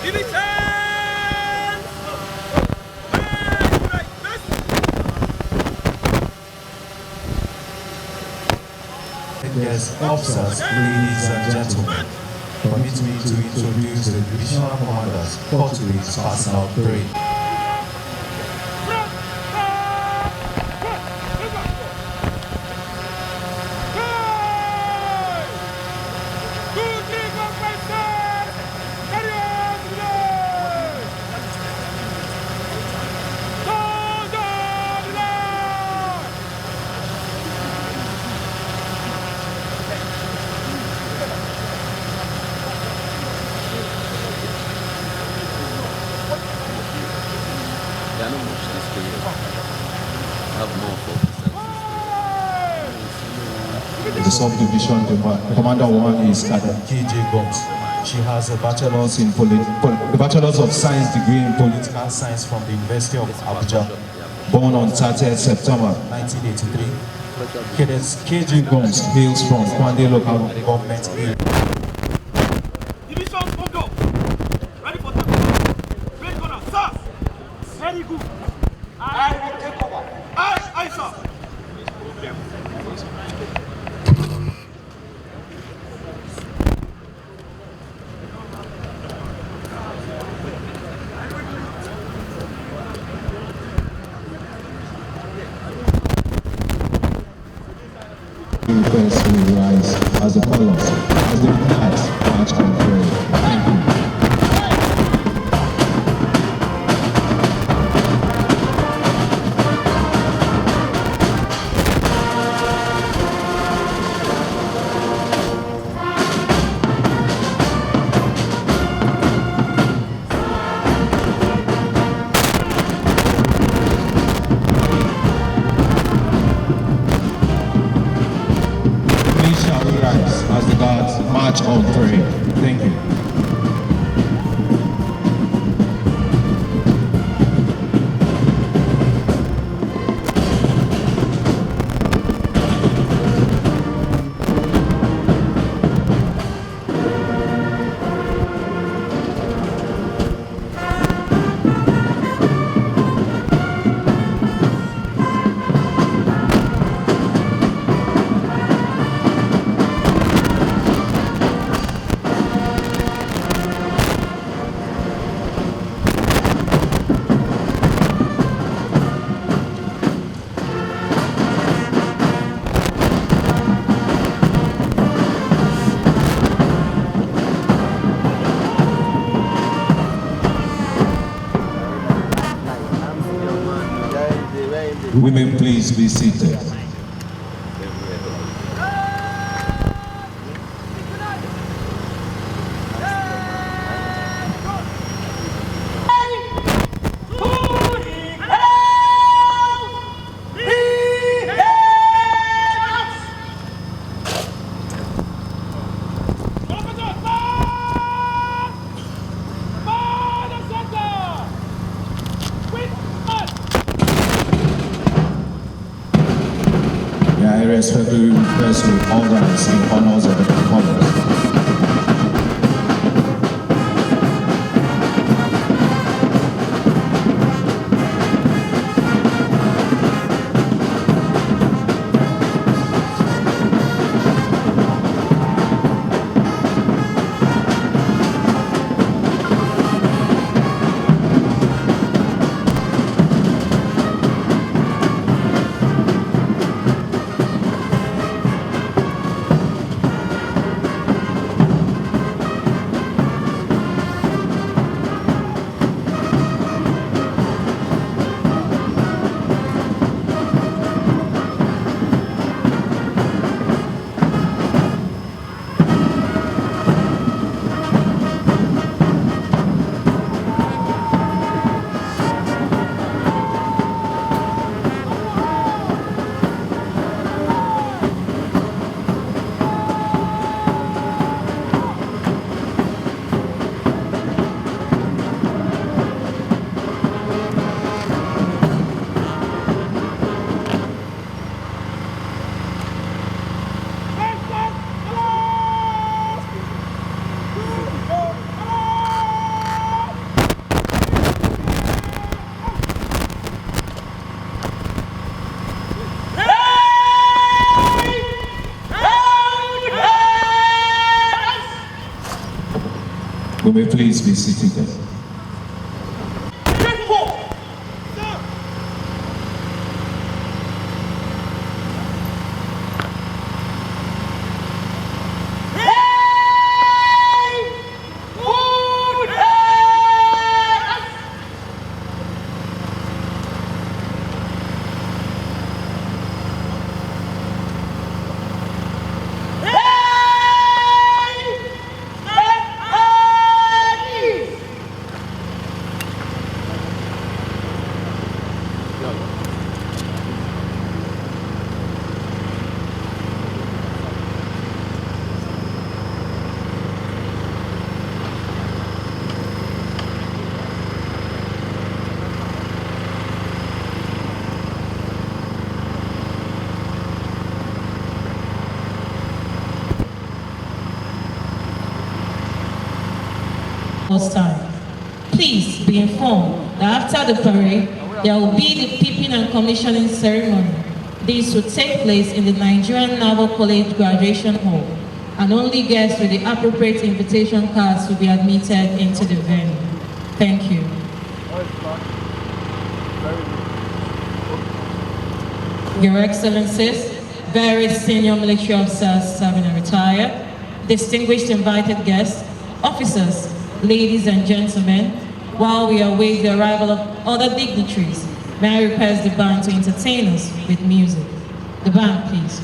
Yes, officers, ladies and gentlemen, permit me to introduce the divisional commanders for today's personal parade. The subdivision Commander 1 is Cadets KJ. She has a bachelor's of Science degree in political science from the University of Abuja. Born on 30th September 1983. Cadets KJ Gomes hails from Kwande local government area. Division Bongo. Ready for tackle. Ready corner. Sir. Very good. I will take over. I, sir. First will rise as the colors, as the flags march on parade. Thank you. As the guards march on parade. Thank you. Women, please be seated. I respectfully request to all ranks in honors of the performance. We may please be seated. Time. Please be informed that after the parade, there will be the tipping and commissioning ceremony. This will take place in the Nigerian Naval College Graduation Hall, and only guests with the appropriate invitation cards will be admitted into the venue. Thank you. Your Excellencies, various senior military officers serving and retired, distinguished invited guests, officers, ladies and gentlemen, while we await the arrival of other dignitaries, may I request the band to entertain us with music. The band, please.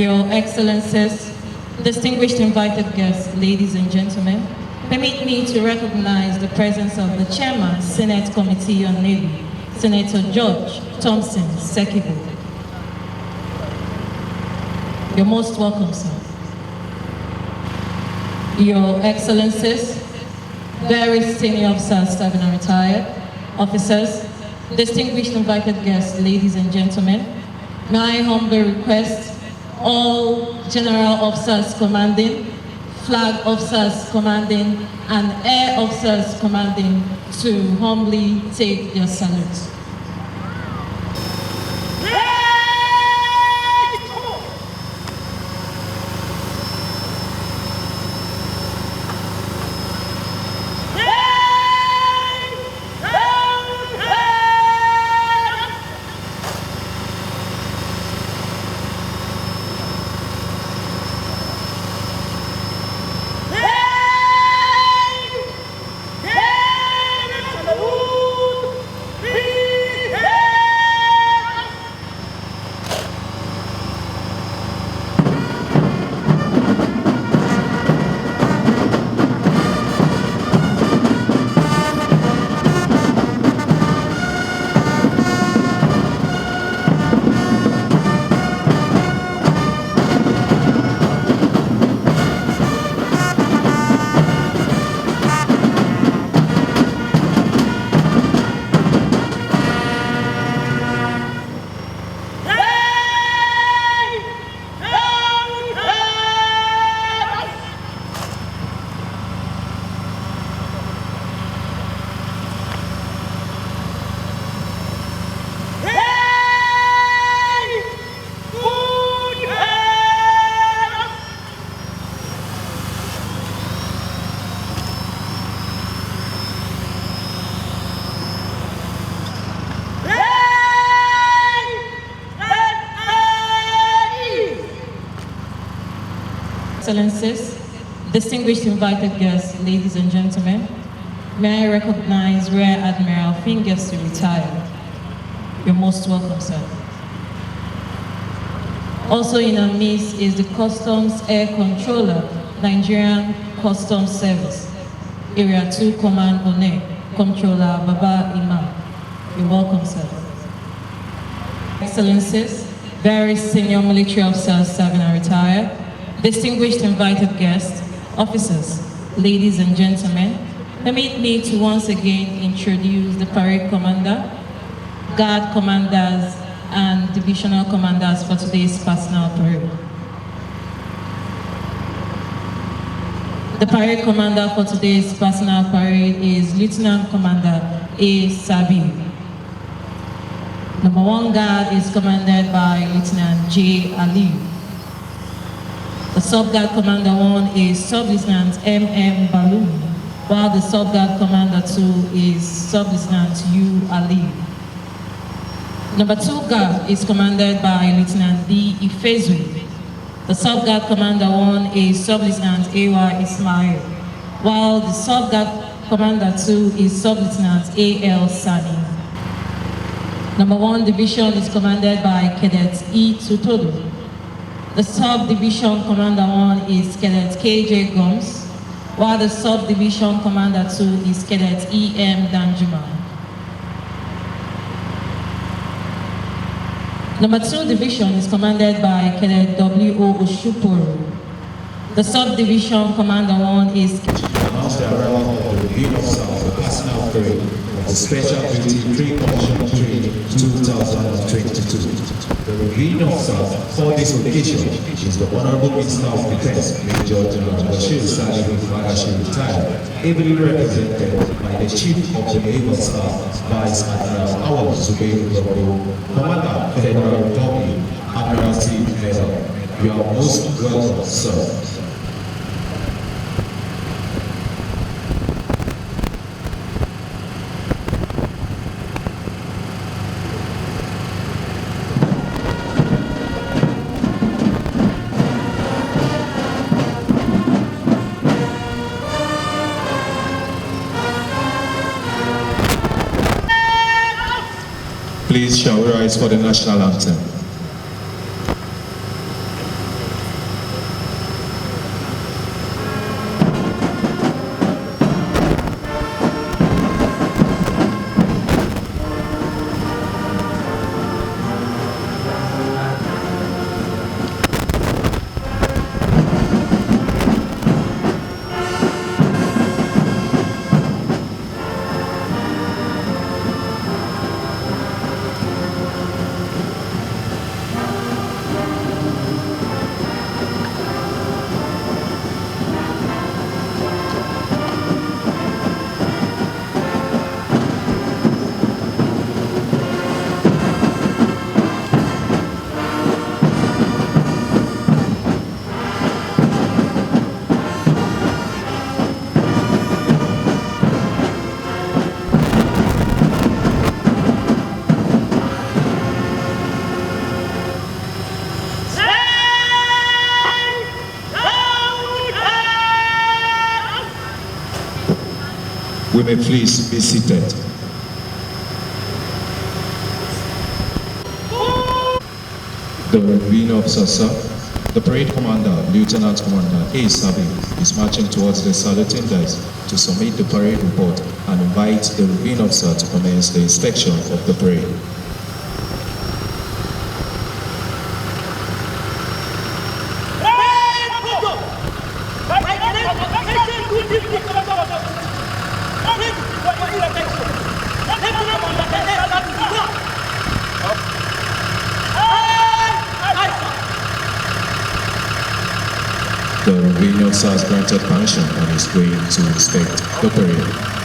Your Excellencies, distinguished invited guests, ladies and gentlemen, permit me to recognize the presence of the Chairman, Senate Committee on Navy, Senator George Thompson Sekibo. You're most welcome, sir. Your Excellencies, very senior officers serving and retired, officers, distinguished invited guests, ladies and gentlemen, may I humbly request all general officers commanding, flag officers commanding, and air officers commanding to humbly take their salute. Excellencies, distinguished invited guests, ladies and gentlemen, may I recognize Rear Admiral Fingers retired. You're most welcome, sir. Also in our midst is the Customs Air Controller, Nigerian Customs Service, Area 2 Command One, Controller Baba Imam. You're welcome, sir. Excellencies, very senior military officers serving and retired, distinguished invited guests, officers, ladies and gentlemen, permit me to once again introduce the parade commander, guard commanders, and divisional commanders for today's personal parade. The parade commander for today's personal parade is Lieutenant Commander A. Sabi. Number 1 guard is commanded by Lieutenant J. Ali. The Sub-Guard Commander 1 is Sub-Lieutenant M.M. Balloon, while the Sub-Guard Commander 2 is Sub-Lieutenant U. Ali. Number 2 Guard is commanded by Lieutenant D. Ifezui. The Sub-Guard Commander 1 is Sub-Lieutenant A.Y. Ismail, while the Sub-Guard Commander 2 is Sub-Lieutenant A.L. Sani. Number 1 Division is commanded by Cadets E. Tutodo. The Sub-Division Commander 1 is Cadet K.J. Gomes, while the Sub-Division Commander 2 is Cadet E.M. Danjuma. Number 2 Division is commanded by Cadet W.O. Oshuporo. The Sub-Division Commander 1 is Announce the arrival of the Review Officer of the Personal Parade of the Special Duty Pre-Commission Trade 2022. The Review Officer for this occasion is the Honorable Minister of Defense, Major General Bashir Sani Magashi retired, ably represented by the Chief of the Naval Staff, Vice Admiral Awal Zubair Rabbo, Commander Federal Republic, Admiralty Medal. You are most welcome, sir. Please shall we rise for the national anthem. We may please be seated. The Revenue Officer, sir. The parade commander, Lieutenant Commander A. Sabi, is marching towards the saluting desk to submit the parade report and invite the Revenue Officer to commence the inspection of the parade. The Revenue Officer has granted permission and is going to inspect the parade.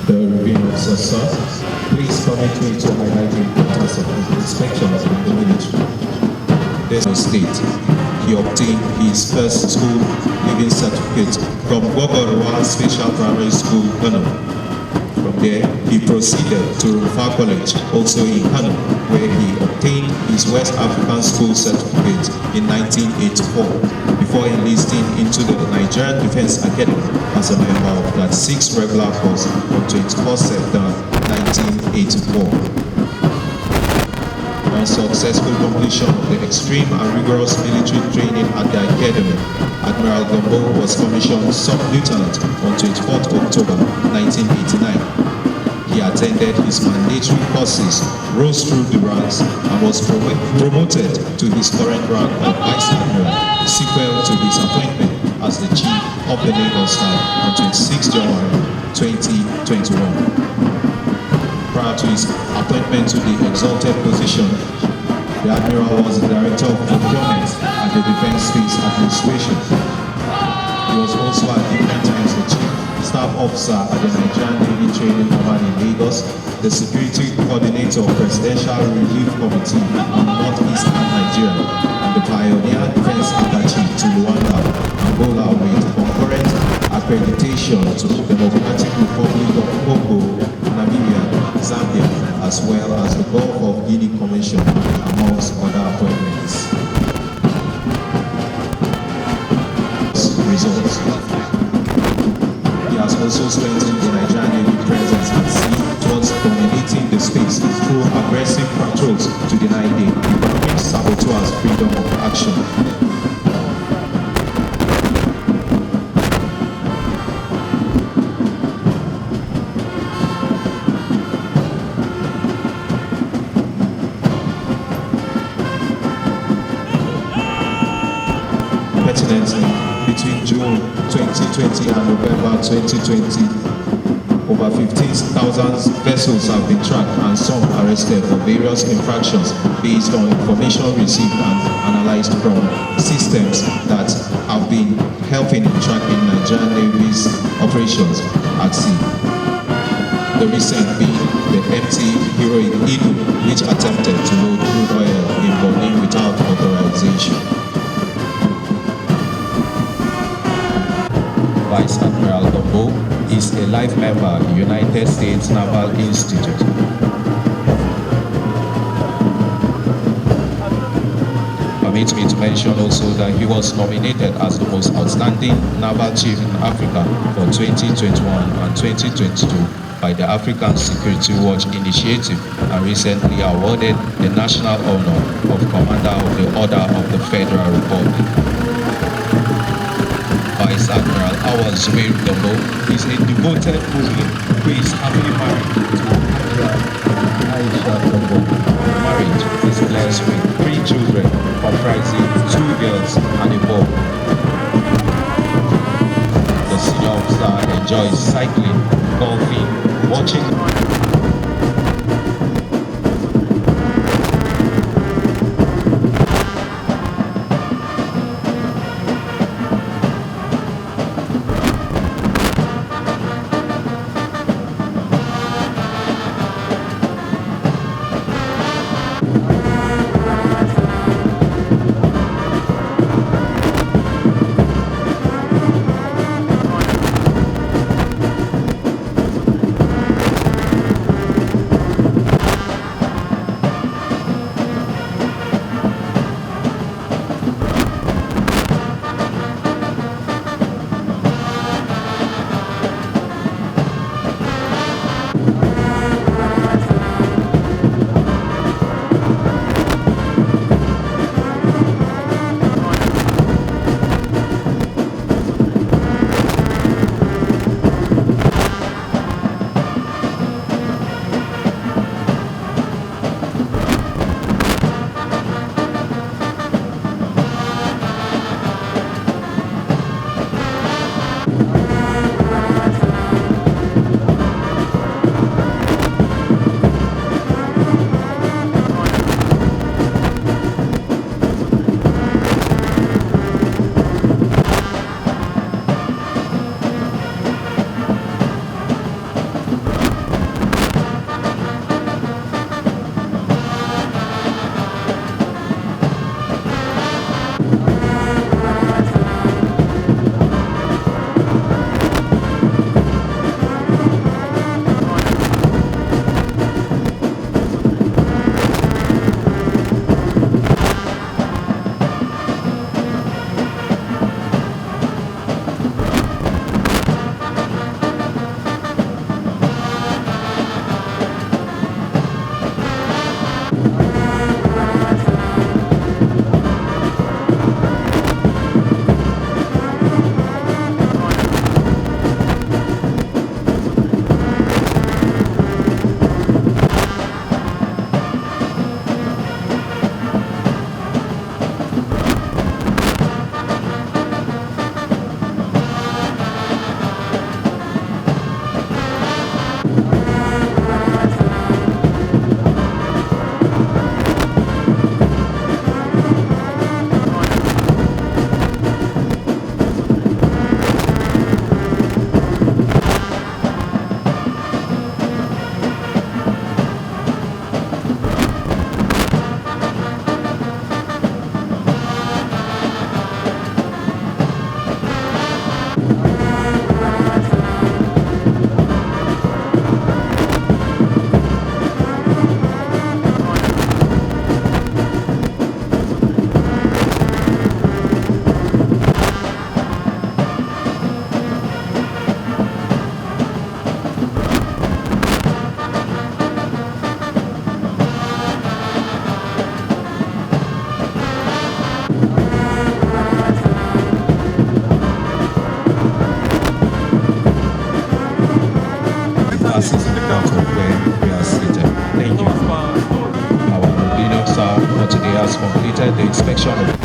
The Revenue Officer, sir, please permit me to highlight the importance of his inspections in the military. This state, he obtained his first school leaving certificate from Gogorwa Special Primary School, Kano. From there, he proceeded to Rufa College, also in Kano, where he obtained his West African School certificate in 1984. Before enlisting into the Nigerian Defense Academy as a member of that 6th regular force on 24 September 1984. On successful completion of the extreme and rigorous military training at the Academy, Admiral Gombo was commissioned sub-lieutenant on 24th October 1989. He attended his mandatory courses, rose through the ranks, and was promoted to his current rank of Vice Admiral, sequel to his appointment as the Chief of the Naval Staff on 26 January 2021. Prior to his appointment to the exalted position, the Admiral was the Director of Procurement at the Defense Space Administration. He was also at different times the Chief Staff Officer at the Nigerian Navy Training Command in Lagos, the Security Coordinator of Presidential Relief Committee on Northeastern Nigeria, and the Pioneer Defense Attaché to Rwanda, Angola with concurrent accreditation to the Democratic Republic of Congo, Namibia, Zambia, as well as the Gulf of Guinea Commission, amongst other appointments. Results. He has also strengthened the Nigerian Navy presence at sea towards dominating the space through aggressive patrols to deny the economic saboteurs freedom of action. Between June 2020 and November 2020, over 15,000 vessels have been tracked and some arrested for various infractions based on information received and analyzed from systems that have been helping in tracking Nigerian Navy's operations at sea. The recent being the MT Heroic Eagle, which attempted to load crude oil in Benin without authorization. Vice Admiral Gombo is a life member of the United States Naval Institute. Permit me to mention also that he was nominated as the most outstanding naval chief in Africa for 2021 and 2022 by the African Security Watch Initiative and recently awarded the national honor of Commander of the Order of the Federal Republic. Vice Admiral Zubair Gombo is a devoted Muslim who is happily married to Admiral Aisha Gombo. Marriage is blessed with 3 children, comprising 2 girls and a boy. The senior officer enjoys cycling, golfing, watching. Classes in the council where we are seated. Thank you. Our lead officer for today has completed the inspection of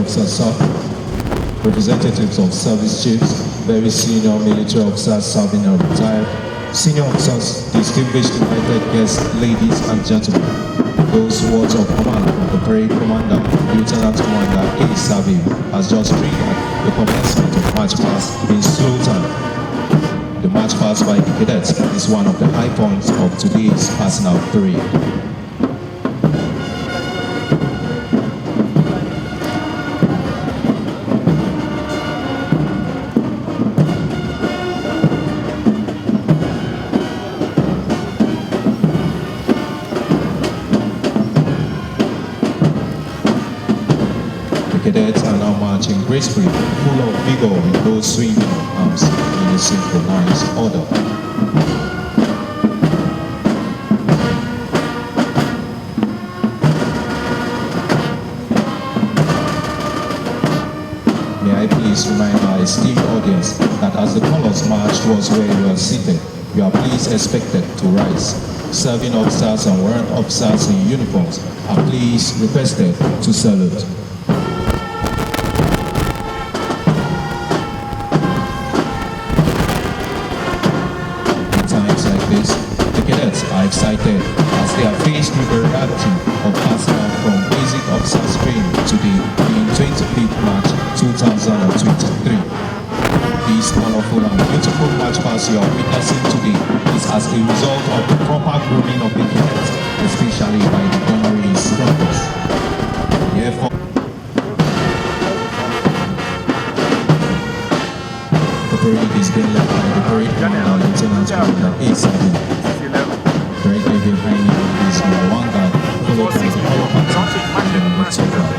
Officer Sir, representatives of service chiefs, very senior military officers serving and retired, senior officers, distinguished invited guests, ladies and gentlemen. Those words of command from the parade commander, Lieutenant Commander A. Sabi, has just triggered the commencement of March Past in slow time. The March Past by the Cadets is one of the high points of today's personal parade. Cadets are now marching gracefully, full of vigor with those swinging of arms in a synchronized order. May I please remind our esteemed audience that as the colors march towards where you are seated, you are please expected to rise. Serving officers and warrant officers in uniforms are please requested to salute. The cadets are excited as they are faced with the reality of passing out from basic officers training today in 25th March 2023. This colorful and beautiful march past you are witnessing today is as a result of the proper grooming of the cadets, especially by the honorary instructors. Therefore, the parade is being led by the parade commander, Lieutenant Commander A. Sabi. Directly behind him is number 1 guard, followed by the color party and number 2 guard.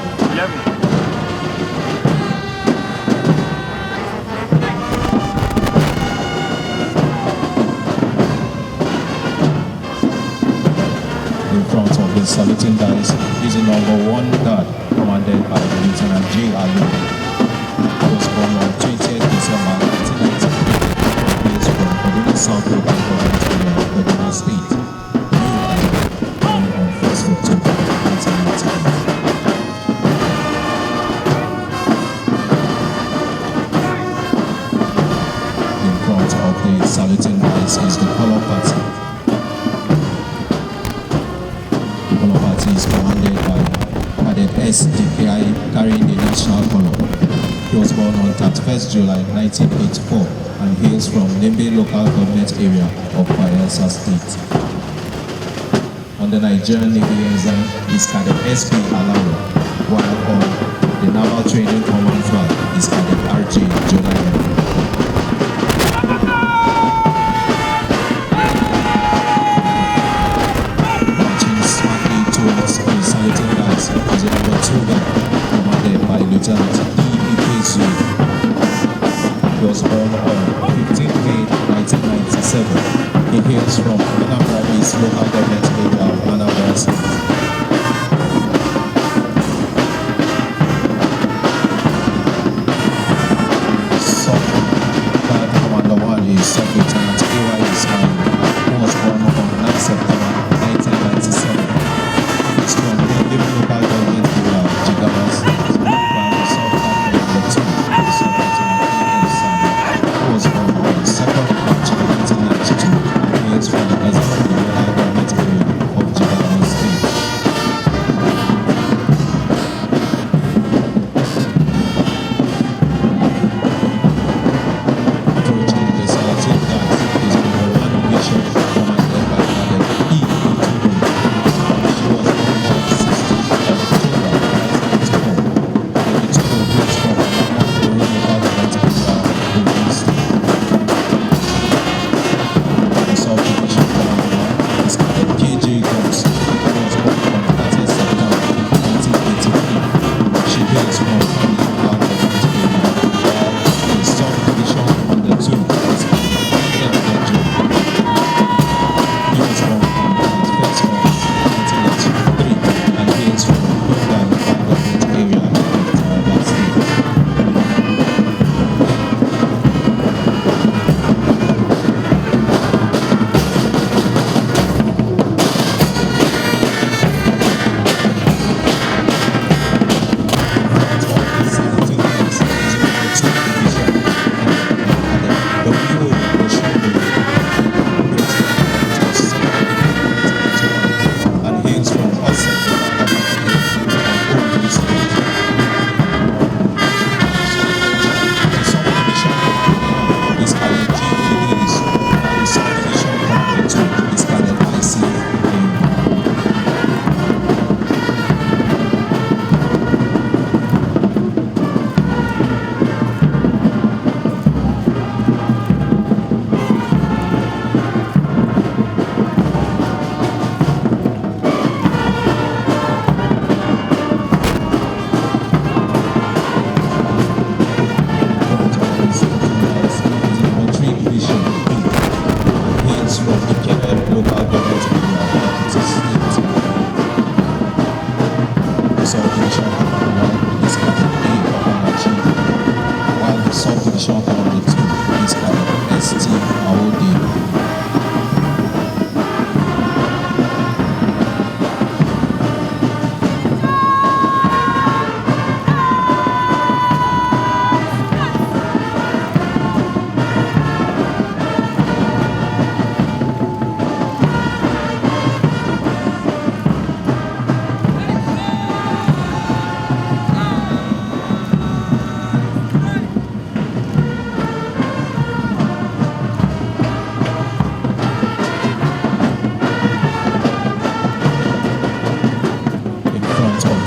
In front of the saluting dice is the number 1 guard, commanded by Lieutenant J. Ali. He was born on 20th December 1993. He is from Kaduna South Local Government Area of Kaduna State. Saluting dice is the color party. The color party is commanded by Cadet SDKI carrying the national color. He was born on 31st July 1984 and hails from Lembe local government area of Bayelsa State. On the Nigerian Navy ensign is Cadet SP Alawi, while on the Naval Training Command flag is Cadet RJ Jonah. As a number 2 guard, commanded by Lieutenant E.P.K.Zu. He was born on 15 May 1997. He hails from Anambra East local government area of Anambra State. Sub-Guard Commander 1 is Sub-Lieutenant A.Y. Ismail, who was born on 9 September 1997. He's from the local government area of Jigawa State, while the Sub-Guard Commander 2 is Sub-Lieutenant A.M. Sani, who was born on 2nd March 1992 and hails from the local government area of Jigawa State. Approaching the saluting dance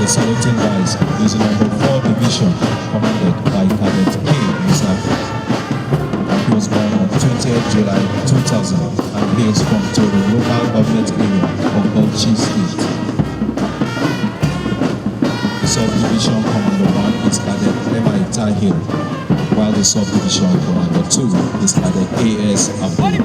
the saluting dice is number 4 division, commanded by Cadet K. He was born on 20th July 2000 and hails from Toro local government area of Bauchi State. The subdivision commander 1 is Cadet M.I. Tahir, while the subdivision commander 2 is Cadet A.S. Abdul.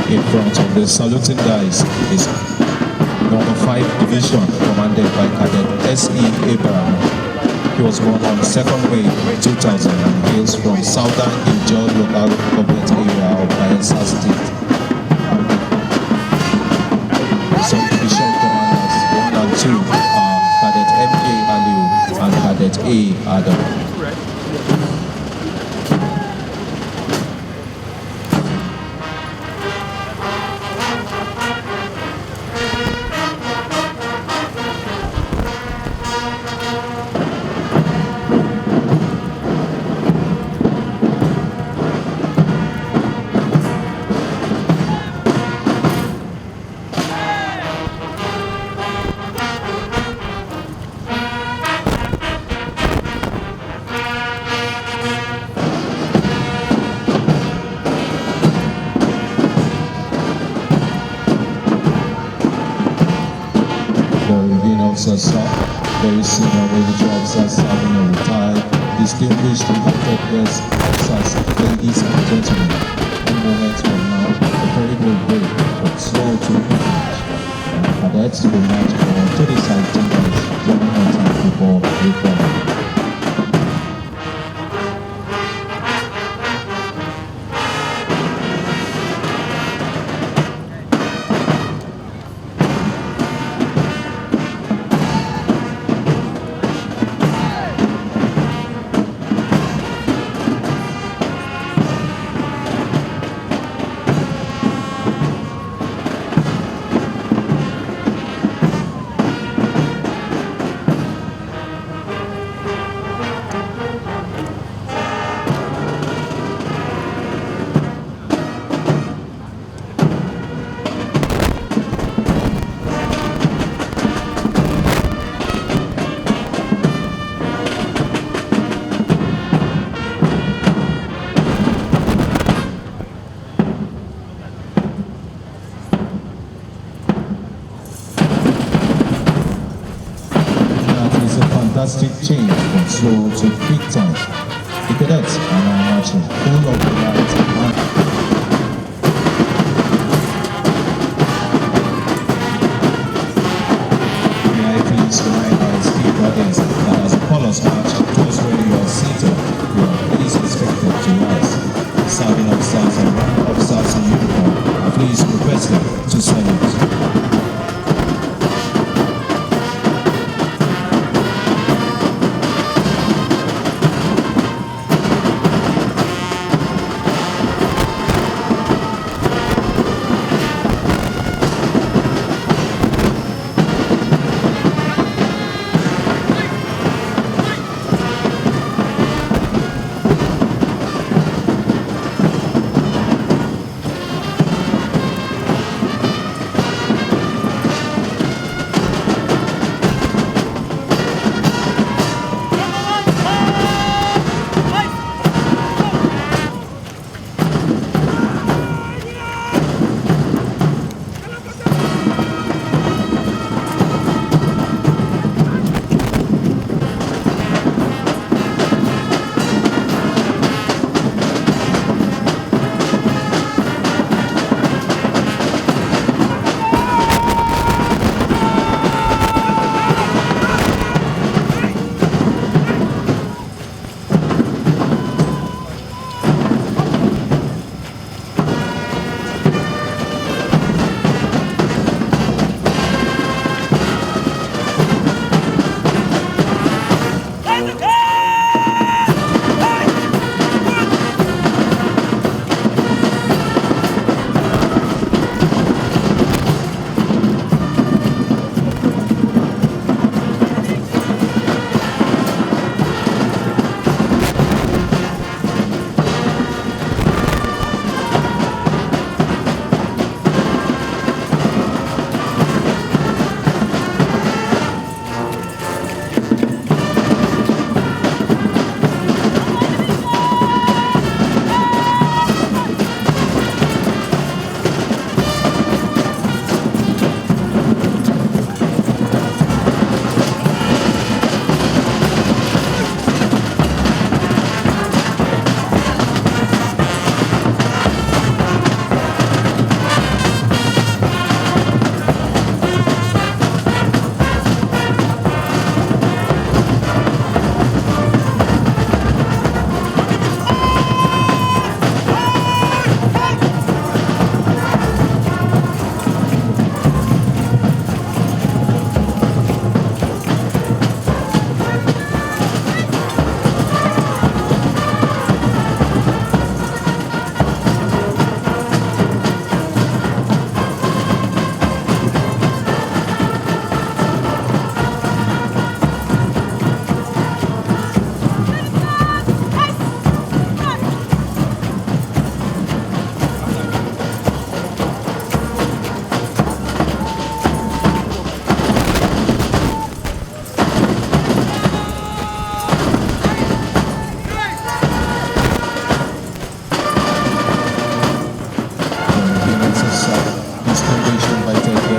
In front of the saluting dice is number 5 division, commanded by Cadet S.E. Abraham. He was born on 2nd May 2000 and hails from Southern Ijaw local government area of Bayelsa State. Subdivision commanders 1 and 2 are Cadet M.A. Aliu and Cadet A. Adam. Officers, very senior military officers serving and retired, distinguished elected guests, officers, ladies and gentlemen. In moments from now, the parade will break from slow to quick. Cadets will march forward to the side timbers, one more time before reform. Fantastic change from slow to quick time. The cadets are now marching full of delight and may I please remind our esteemed audience that as the colors march towards where you are seated, you are please expected to rise. Serving officers and rank officers in uniform are please requested to salute.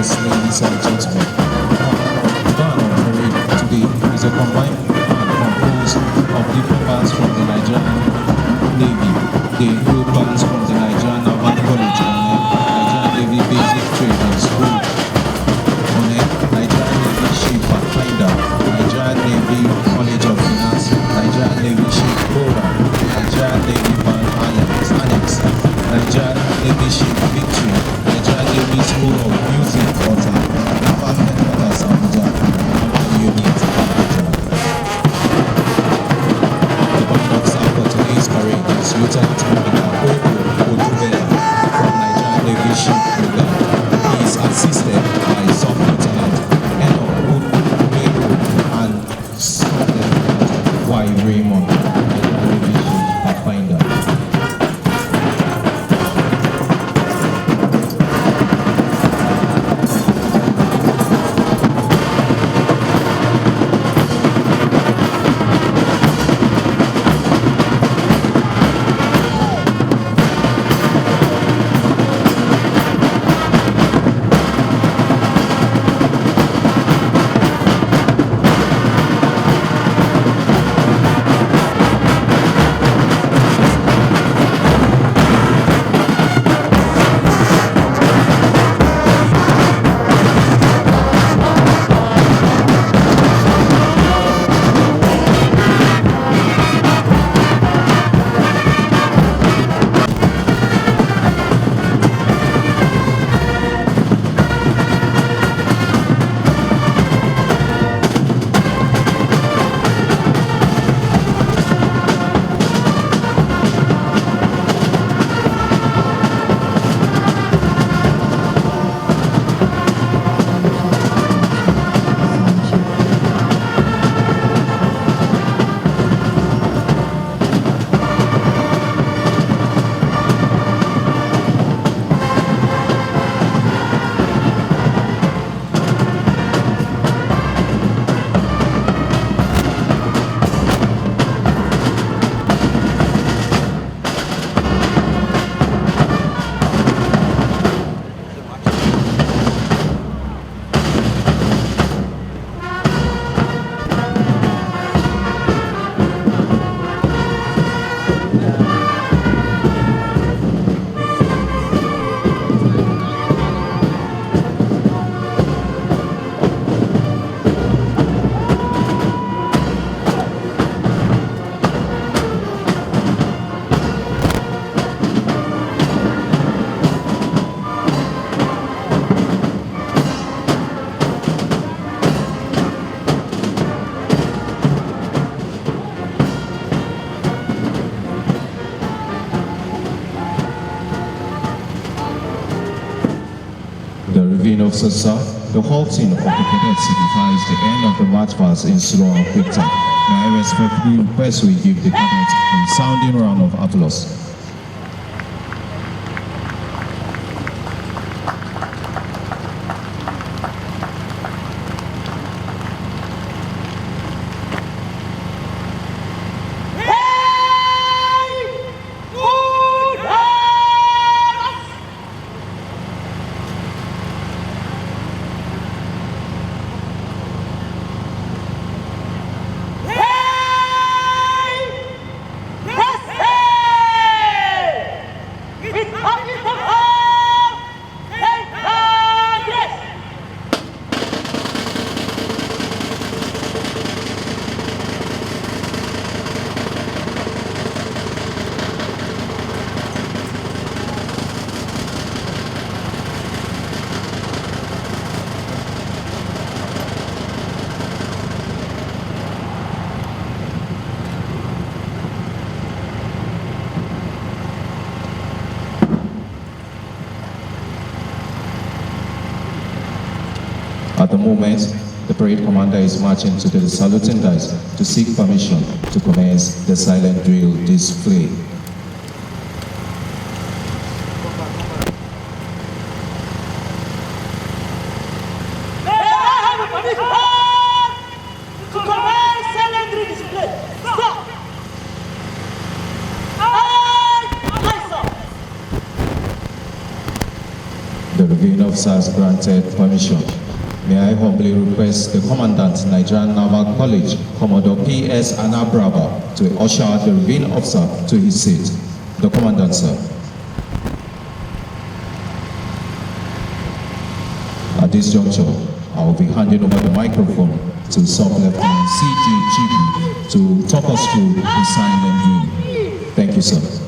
Yes, ladies and gentlemen, the band on parade today is a combined band composed of different bands from the Nigerian Navy. They include bands from the Nigerian Naval College and Nigerian Navy Basic Training School, Nigerian Navy Ship Pathfinder, Nigerian Navy College of Finance, Nigerian Navy Ship Program, Nigerian Navy Band Annex, Nigerian Navy Ship Victory, Nigerian Navy School of Music Water, Naval Headquarters Abuja, Naval Unit Abuja. The band of staff for today's parade is Lieutenant Commander Odubela from Nigerian Navy Ship Program. He is assisted by Sub-Lieutenant Odubela and Sub-Lieutenant Y. Raymond, Nigerian Navy Ship Pathfinder. Of Sasa, the halting of the cadets signifies the end of the march past in slow and quick time. May I respectfully request we give the cabinet a sounding round of applause. At the moment, the parade commander is marching to the saluting dice to seek permission to commence the silent drill display. The reviewing officer has granted permission. May I humbly request the Commandant, Nigerian Naval College, Commodore P.S. Anabrava, to usher the reviewing officer to his seat. The Commandant, sir. At this juncture, I will be handing over the microphone to Sub-Lieutenant C.J. Chibi to talk us through the silent drill. Thank you, sir.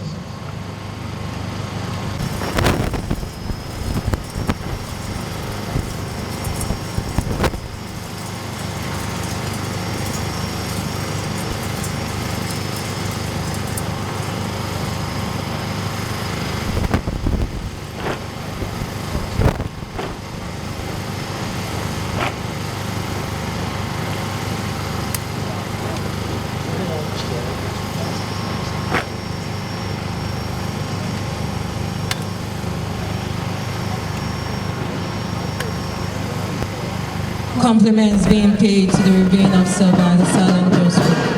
Compliments being paid to the reviewing officer by the silent drill squad.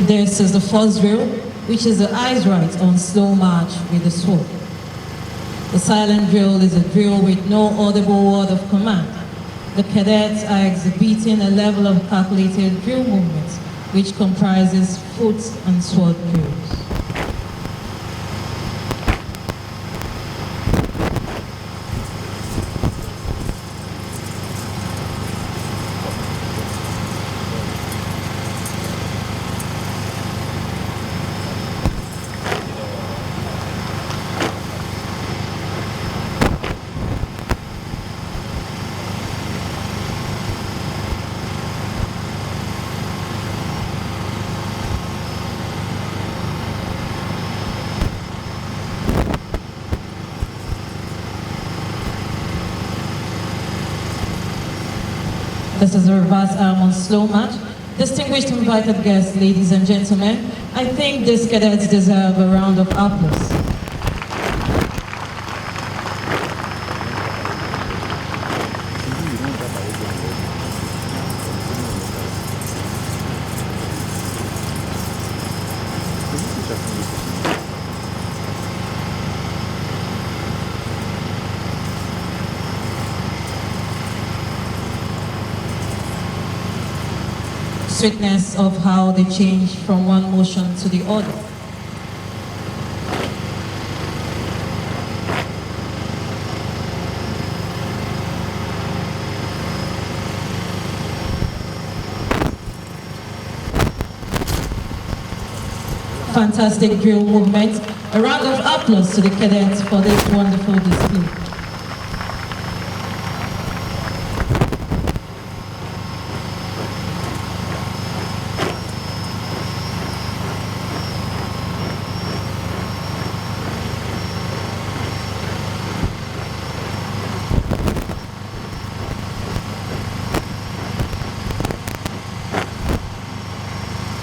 This is the first drill, which is the eyes right on slow march with the sword. The silent drill is a drill with no audible word of command. The cadets are exhibiting a level of calculated drill movements, which comprises foot and sword drills. This is a reverse arm on slow march. Distinguished invited guests, ladies and gentlemen, I think these cadets deserve a round of applause. Sweetness of how they change from one motion to the other. Fantastic drill movement. A round of applause to the cadets for this wonderful display.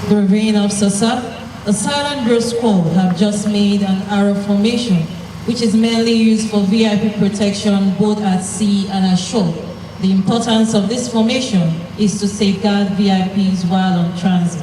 The reviewing officer, sir, the silent drill squad have just made an arrow formation, which is mainly used for VIP protection both at sea and ashore. The importance of this formation is to safeguard VIPs while on transit.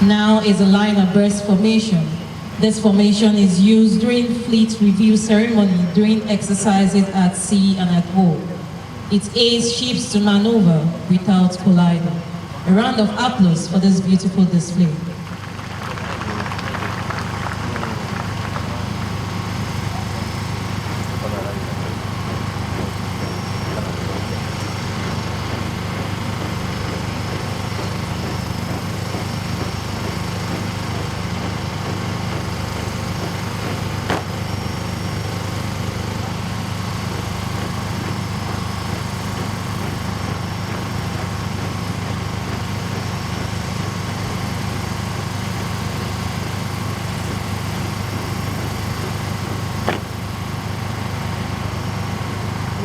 Now is a line abreast formation. This formation is used during fleet review ceremony, during exercises at sea and at home. It aids ships to maneuver without colliding. A round of applause for this beautiful display.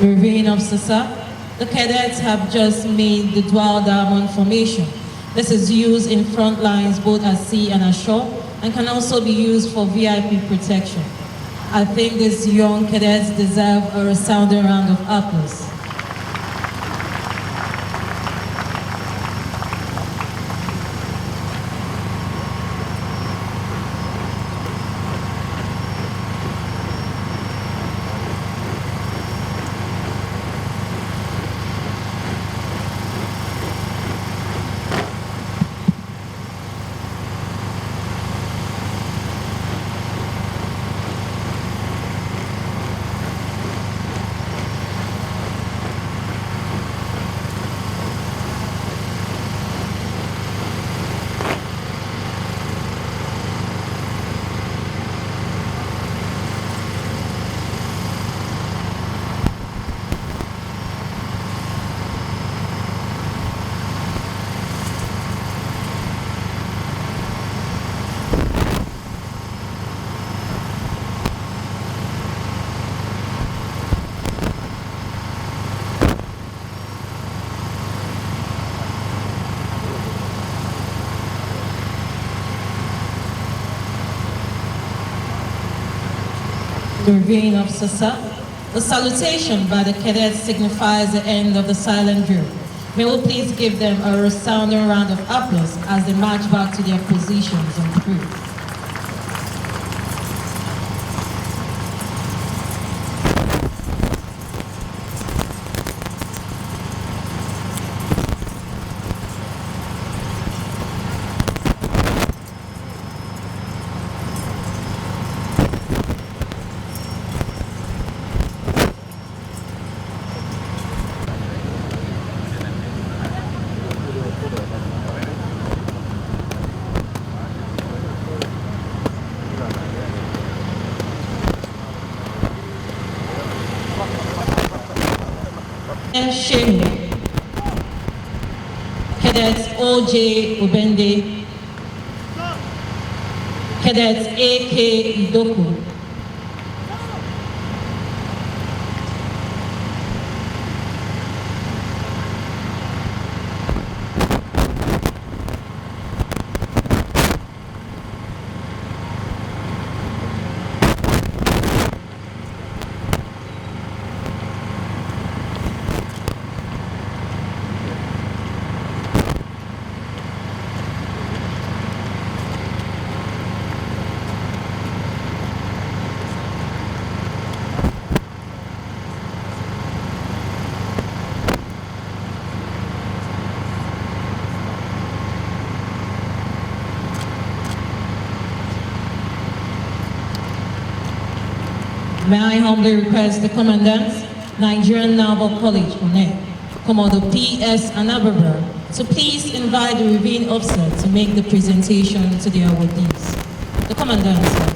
Reviewing Officer, sir, the cadets have just made the dual diamond formation. This is used in front lines both at sea and ashore and can also be used for VIP protection. I think these young cadets deserve a resounding round of applause. The reviewing officer, sir. The salutation by the cadets signifies the end of the silent drill. May we please give them a resounding round of applause as they march back to their positions on crew. Shehu, Cadets O.J. Ubende, Cadets A.K. Idoku, May I humbly request the Commandant, Nigerian Naval College, One, Commodore P.S. Anababa, to please invite the reviewing officer to make the presentation to the awardees. The Commandant, sir.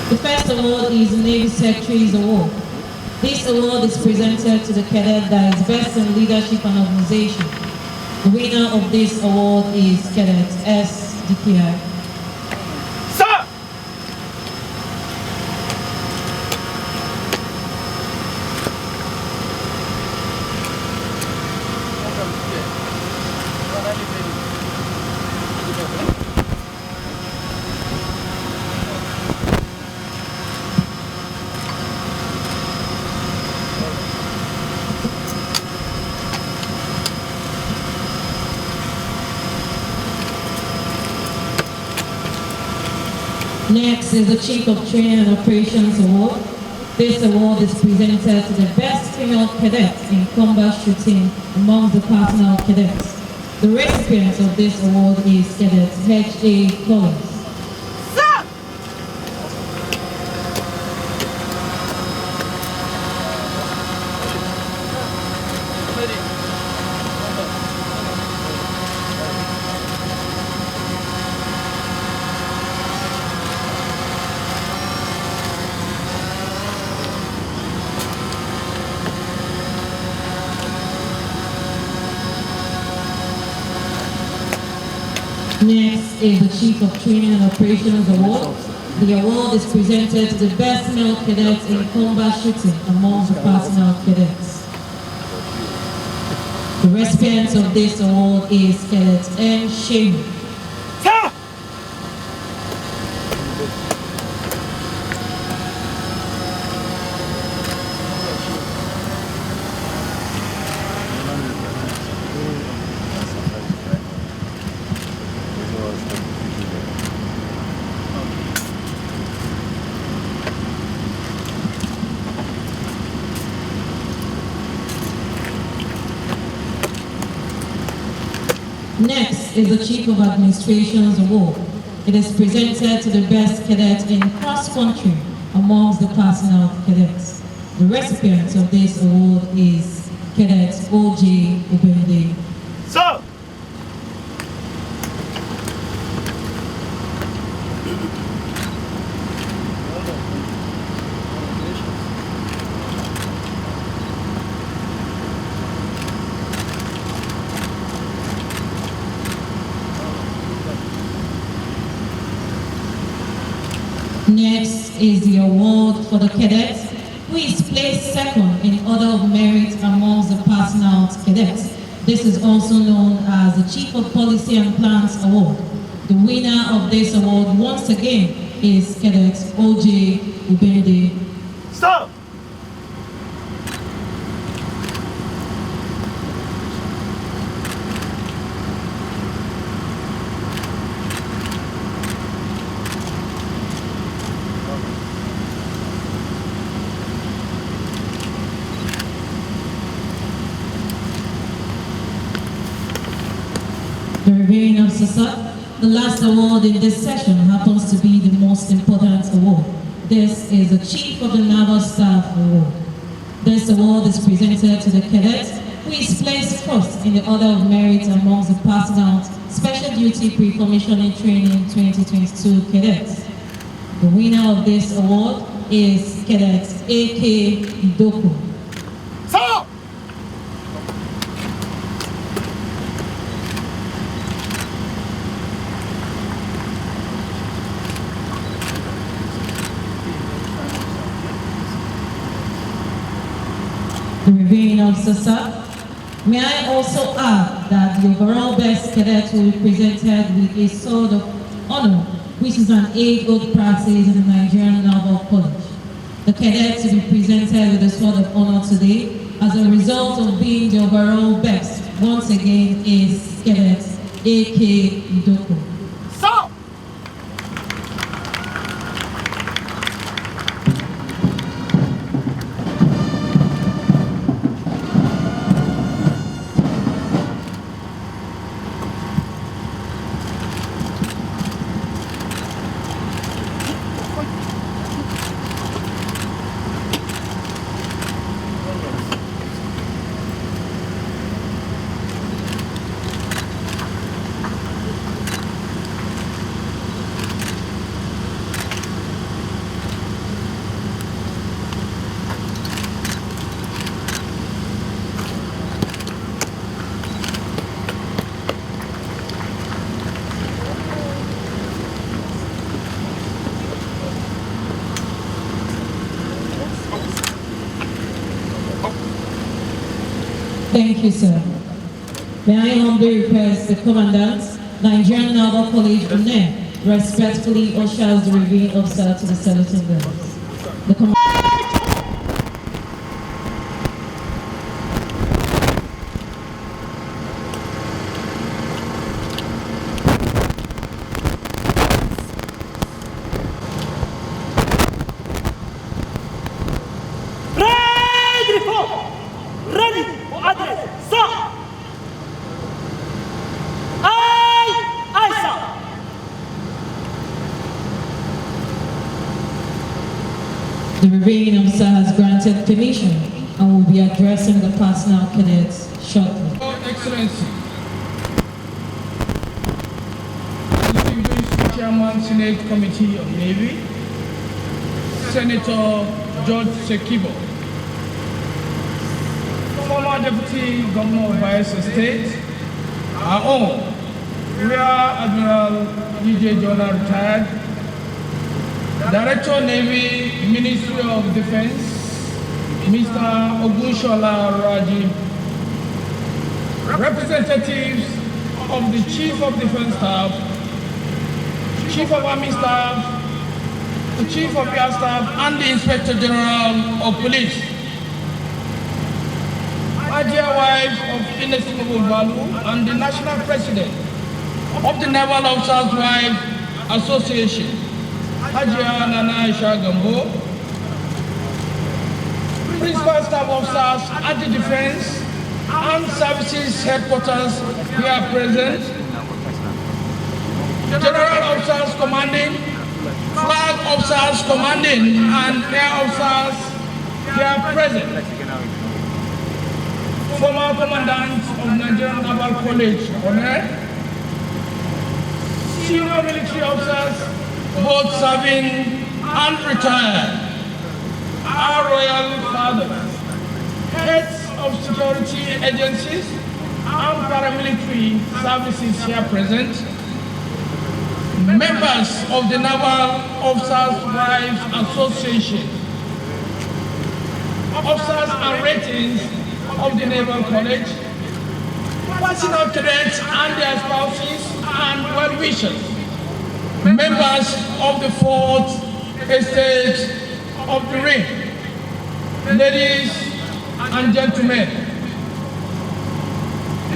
The first award is the Navy Secretary's Award. This award is presented to the cadet that is best in leadership and organization. The winner of this award is Cadet S. Dikia. Next is the Chief of Training and Operations Award. This award is presented to the best female cadets in combat shooting among the personnel cadets. The recipient of this award is Cadet H.A. Collins. Next is the Chief of Training and Operations Award. The award is presented to the best male cadets in combat shooting among the personnel cadets. The recipient of this award is Cadet N. Shane. Sir! Next is the Chief of Administration's Award. It is presented to the best cadet in cross-country amongst the personnel cadets. The recipient of this award is Cadet O.J. Ubende. Sir! Next is the award for the cadet who is placed second in order of merit amongst the personnel cadets. This is also known as the Chief of Policy and Plans Award. The winner of this award once again is Cadet O.J. Ubende. Stop! The reviewing of SASA. The last award in this session happens to be the most important award. This is the Chief of the Naval Staff Award. This award is presented to the cadet who is placed first in the order of merit amongst the personnel Special Duty Pre-Commissioning Training 2022 cadets. The winner of this award is Cadet A.K. Idoko. Sir! The reviewing of SASA. May I also add that the overall best cadet will be presented with a sword of honor, which is an age-old practice in the Nigerian Naval College. The cadets will be presented with the sword of honor today as a result of being the overall best. Once again is Cadet A.K. Idoko. Sir! Thank you, sir. May I humbly request the Commandant, Nigerian Naval College, UNE, respectfully ushers the reviewing officer to the saluting bells. The The Revenue Officer has granted permission and will be addressing the personnel cadets shortly. Your Excellency, distinguished Chairman Senate Committee on Navy, Senator George Sekibo, former Deputy Governor of Bayelsa State, our own Rear Admiral DJ Jonah retired, Director Navy, Ministry of Defense, Mr. Ogunshola Raji, representatives of the Chief of Defense Staff, Chief of Army Staff, the Chief of Air Staff, and the Inspector General of Police. My dear wife of inestimable value and the National President of the Naval Officers' Wives Association, Hajia Nana Aisha Gambo, Principal Staff Officers at the Defense and Services Headquarters here present, General Officers Commanding, Flag Officers Commanding, and Air Officers here present, former Commandant of Nigerian Naval College, Honor, senior military officers, both serving and retired, our royal fathers, heads of security agencies and paramilitary services here present, members of the Naval Officers' Wives Association, officers and ratings of the Naval College, personnel cadets and their spouses and well-wishers, members of the Fourth Estate of the Ring, ladies and gentlemen.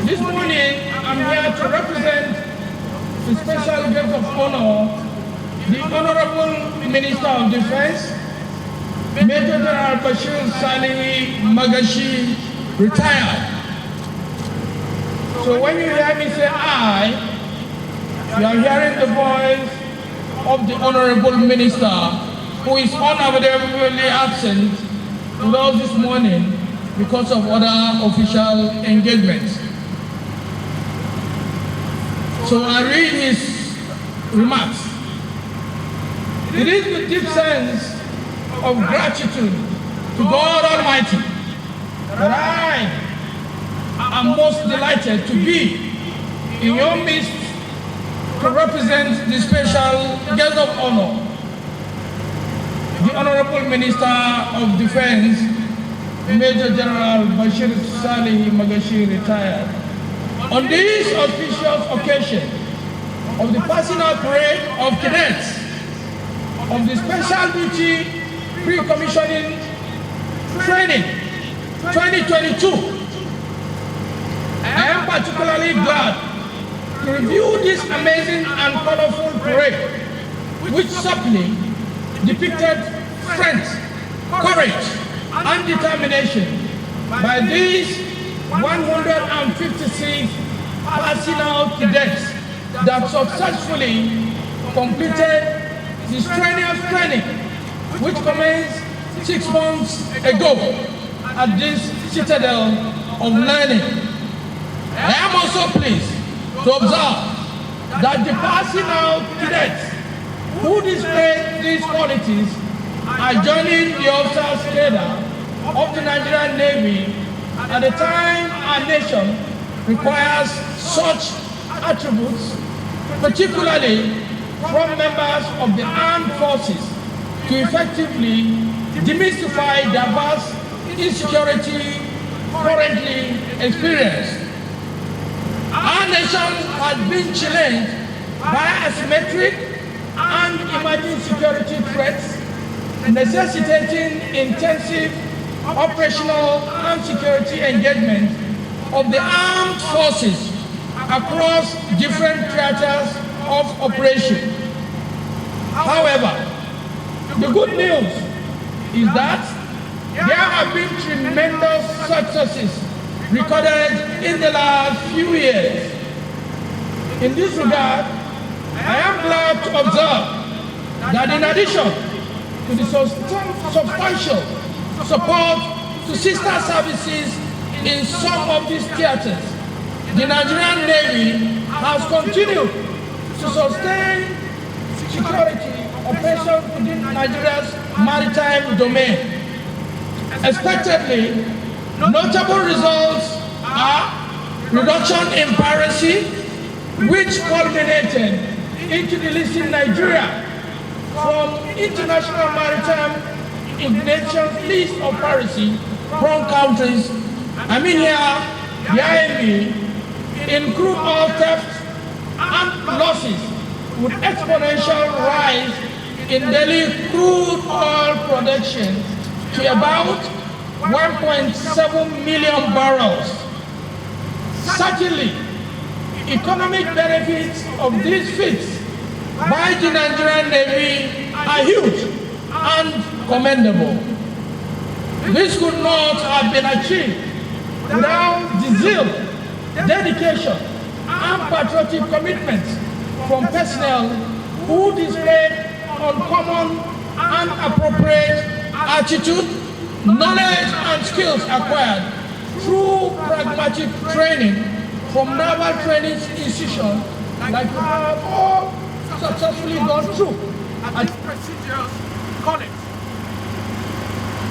This morning, I'm here to represent the special guest of honor, the Honorable Minister of Defense, Major General Bashir Salih Magashi, retired. So when you hear me say I, you are hearing the voice of the Honorable Minister, who is unavoidably absent with us this morning because of other official engagements. So I read his remarks. It is with deep sense of gratitude to God Almighty that I am most delighted to be in your midst to represent the special guest of honor, the Honorable Minister of Defense, Major General Bashir Salih Magashi, retired. On this auspicious occasion of the personal parade of cadets of the Special Duty Pre-Commissioning Training 2022, I am particularly glad to review this amazing and colorful parade, which subtly depicted strength, courage, and determination by these 156 personal cadets that successfully completed the strenuous training which commenced 6 months ago at this citadel of learning. I am also pleased to observe that the personal cadets who displayed these qualities are joining the officers' cadre of the Nigerian Navy at a time our nation requires such attributes, particularly from members of the armed forces, to effectively demystify diverse insecurity currently experienced. Our nation has been challenged by asymmetric and emerging security threats, necessitating intensive operational and security engagement of the armed forces across different theaters of operation. However, the good news is that there have been tremendous successes recorded in the last few years. In this regard, I am glad to observe that in addition to the substantial support to sister services in some of these theaters, the Nigerian Navy has continued to sustain security operations within Nigeria's maritime domain. Expectedly, notable results are reduction in piracy, which culminated into delisting Nigeria from International Maritime Organization's list of piracy-prone countries. I mean here, the IME, in crude oil theft and losses, with exponential rise in daily crude oil production to about 1.7 million barrels. Certainly, economic benefits of these feats by the Nigerian Navy are huge and commendable. This could not have been achieved without the zeal, dedication, and patriotic commitment from personnel who displayed uncommon and appropriate attitude, knowledge, and skills acquired through pragmatic training from naval training institutions like we have all successfully gone through at this prestigious college.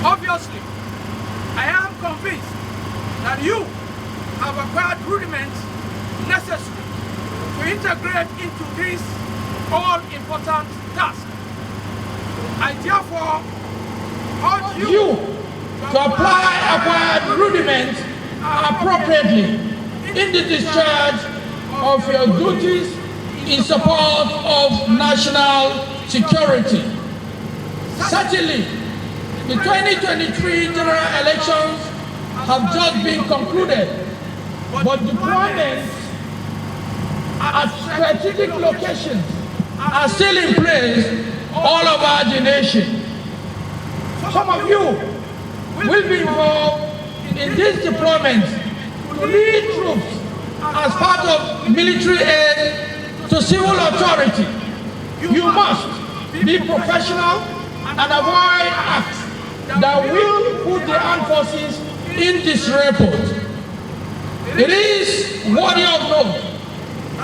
Obviously, I am convinced that you have acquired rudiments necessary to integrate into this all-important task. I therefore urge you to apply acquired rudiments appropriately in the discharge of your duties in support of national security. Certainly, the 2023 general elections have just been concluded, but deployments at strategic locations are still in place all over the nation. Some of you will be involved in these deployments to lead troops as part of military aid to civil authority. You must be professional and avoid acts that will put the armed forces in disrepute. It is worthy of note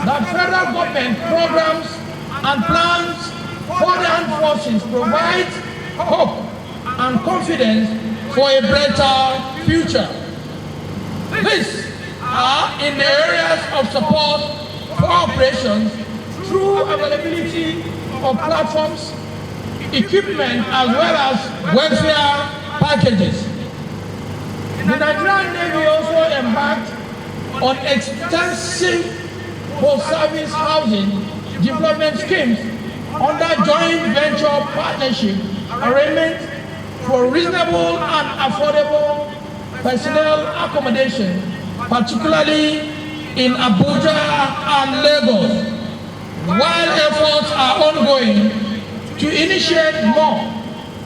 that federal government programs and plans for the armed forces provide hope and confidence for a better future. These are in the areas of support for operations through availability of platforms, equipment, as well as welfare packages. The Nigerian Navy also embarked on extensive post-service housing development schemes under joint venture partnership arrangements for reasonable and affordable personnel accommodation, particularly in Abuja and Lagos, while efforts are ongoing to initiate more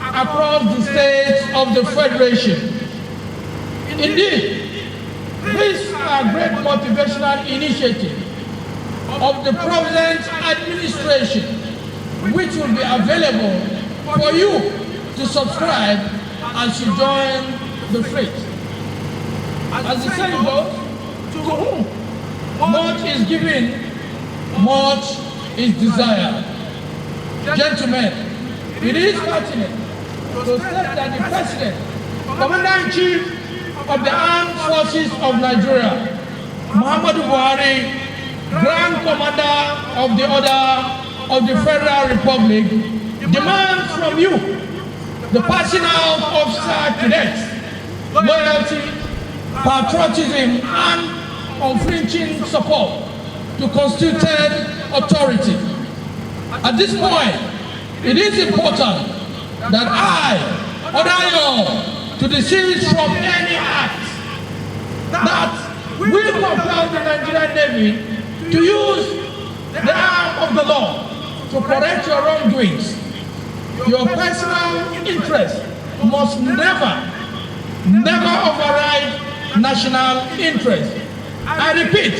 across the states of the Federation. Indeed, these are great motivational initiatives of the present administration, which will be available for you to subscribe as you join the fleet. As the saying goes, to whom much is given, much is desired. Gentlemen, it is pertinent to state that the President, Commander-in-Chief of the Armed Forces of Nigeria, Muhammadu Buhari, Grand Commander of the Order of the Federal Republic, demands from you the passing out of cadets, loyalty, patriotism, and unflinching support to constituted authority. At this point, it is important that I order you to desist from any act that will compel the Nigerian Navy to use the arm of the law to correct your wrongdoings. Your personal interest must never override national interest. I repeat,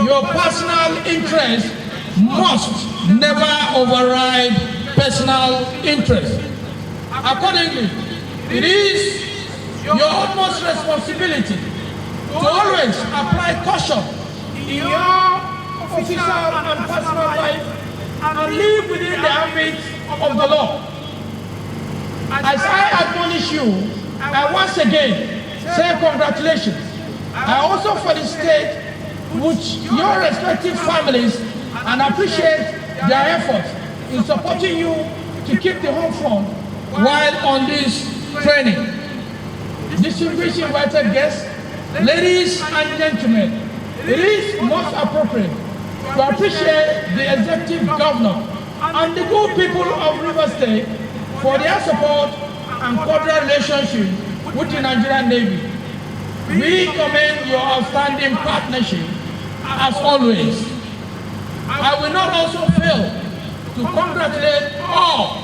your personal interest must never override personal interest. Accordingly, it is your utmost responsibility to always apply caution in your official and personal life and live within the ambit of the law. As I admonish you, I once again say congratulations. I also felicitate with your respective families and appreciate their efforts in supporting you to keep the home front while on this training. Distinguished invited guests, ladies and gentlemen, it is most appropriate to appreciate the executive governor and the good people of Rivers State for their support and cordial relationship with the Nigerian Navy. We commend your outstanding partnership as always. I will not also fail to congratulate all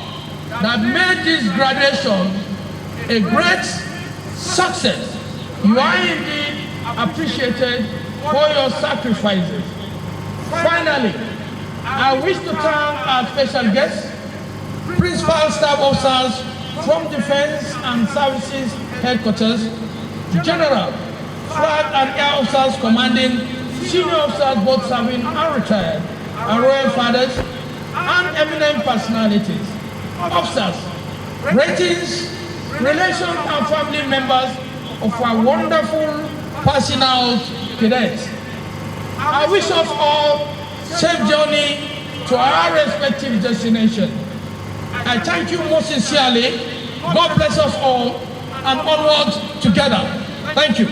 that made this graduation a great success. You are indeed appreciated for your sacrifices. Finally, I wish to thank our special guests, principal staff officers from Defense and Services Headquarters, General, Flag and Air Officers commanding, senior officers both serving and retired, our royal fathers, and eminent personalities, officers, ratings, relations and family members of our wonderful passing out cadets. I wish us all safe journey to our respective destinations. I thank you most sincerely. God bless us all and onward together. Thank you.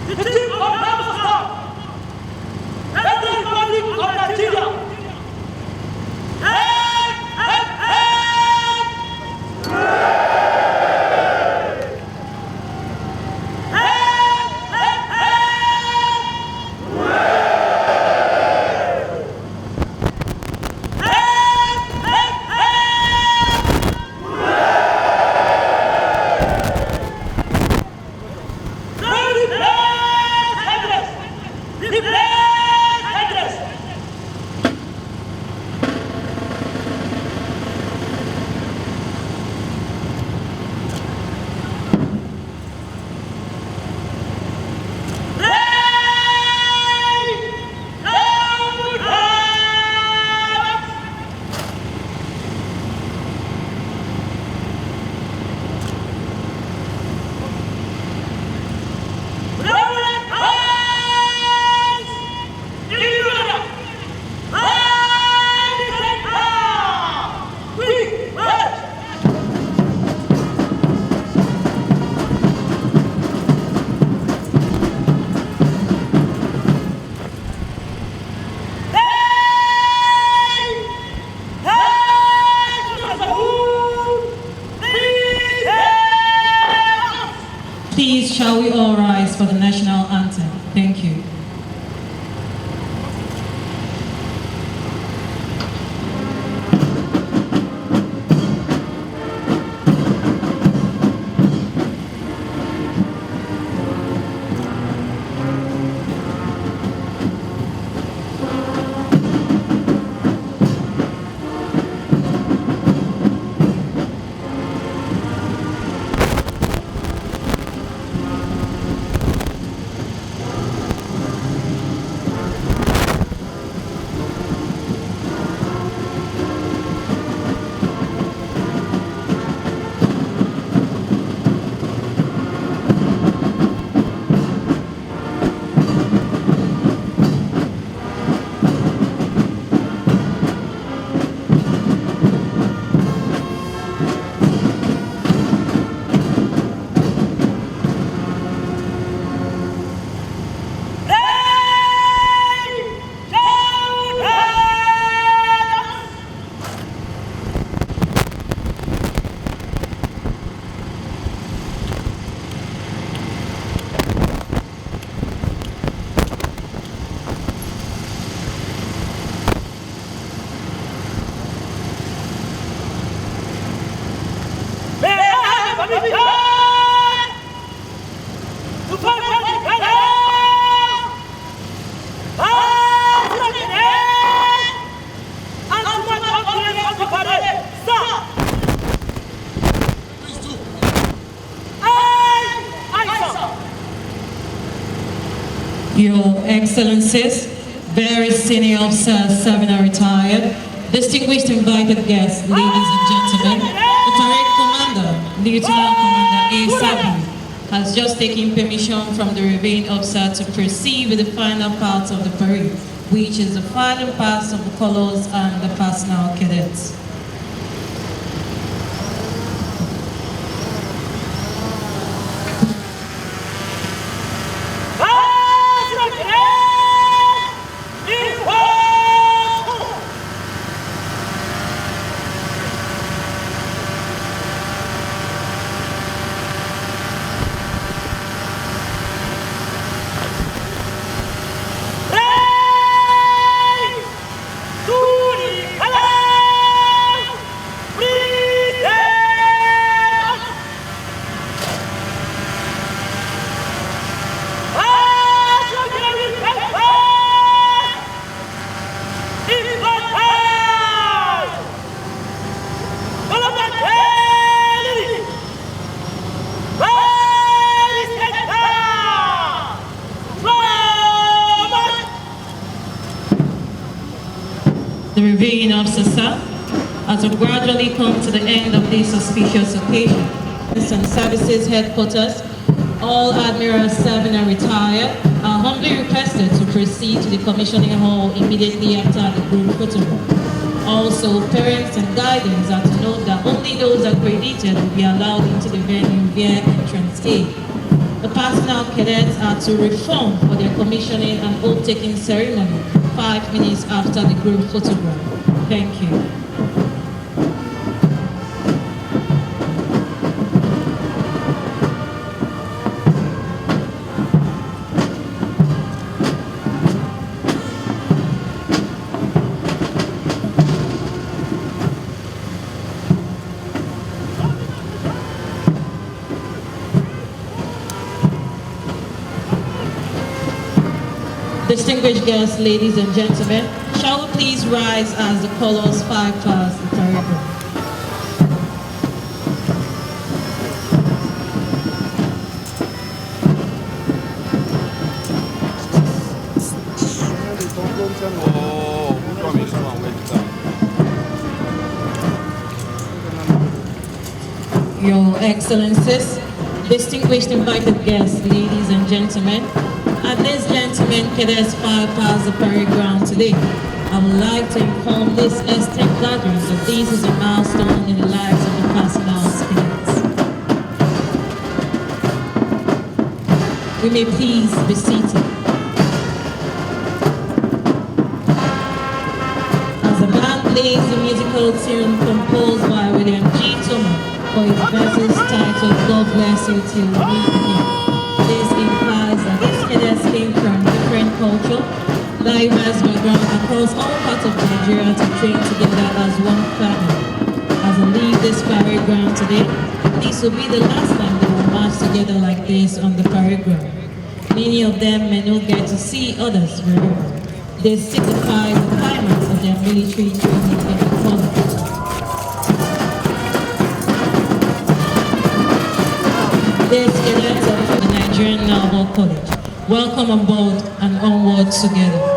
The chief of naval staff, Federal Republic of Nigeria. Very bad. Your Excellencies, very senior officers serving or retired, distinguished invited guests, ladies and gentlemen, the parade commander, Lieutenant Commander A. Sabu, has just taken permission from the reviewing officer to proceed with the final parts of the parade, which is the final parts of the colors and the personal cadets. The reviewing officer, sir, as we gradually come to the end of this auspicious occasion, and Services Headquarters, all admirals serving and retired are humbly requested to proceed to the commissioning hall immediately after the group photograph. Also, parents and guardians are to note that only those accredited will be allowed into the venue via entrance A. The personnel cadets are to reform for their commissioning and oath-taking ceremony 5 minutes after the group photograph. Thank you. Distinguished guests, ladies and gentlemen, shall we please rise as the colors 5 pass the parade? Your Excellencies, distinguished invited guests, ladies and gentlemen, at this gentlemen cadets 5 pass the parade ground today. I would like to inform this esteemed gathering that this is a milestone in the lives of the personnel cadets. We may please be seated. As the band plays the musical tune composed by William G. Thomas for its verses titled God Bless You Till We Meet Again. This implies that these cadets came from different culture, diverse backgrounds across all parts of Nigeria to train together as one family. As they leave this parade ground today, this will be the last time they will march together like this on the parade ground. Many of them may not get to see others forever. They signify the climax of their military training in the college. This cadets are from the Nigerian Naval College. Welcome on board and onward together.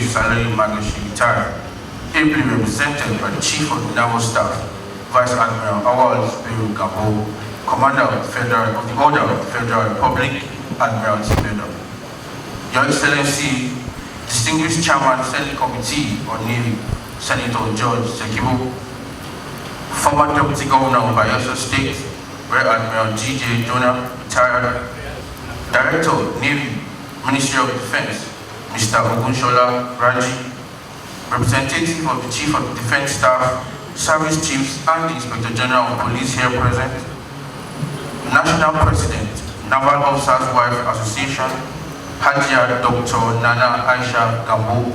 Salary Magashi retired, ably represented by the Chief of the Naval Staff, Vice Admiral Awal Biru Gambo, Commander of the Order of the Federal Republic, Admiralty Medal. Your Excellency, Distinguished Chairman, Senate Committee on Navy, Senator George Sekibo, former Deputy Governor of Bayelsa State, Rear Admiral G.J. Jonah, retired, Director, Navy, Ministry of Defense, Mr. Ogunshola Raji, representative of the Chief of the Defense Staff, Service Chiefs, and the Inspector General of Police here present, National President, Naval Officers' Wife Association, Hajia Dr. Nana Aisha Gambo,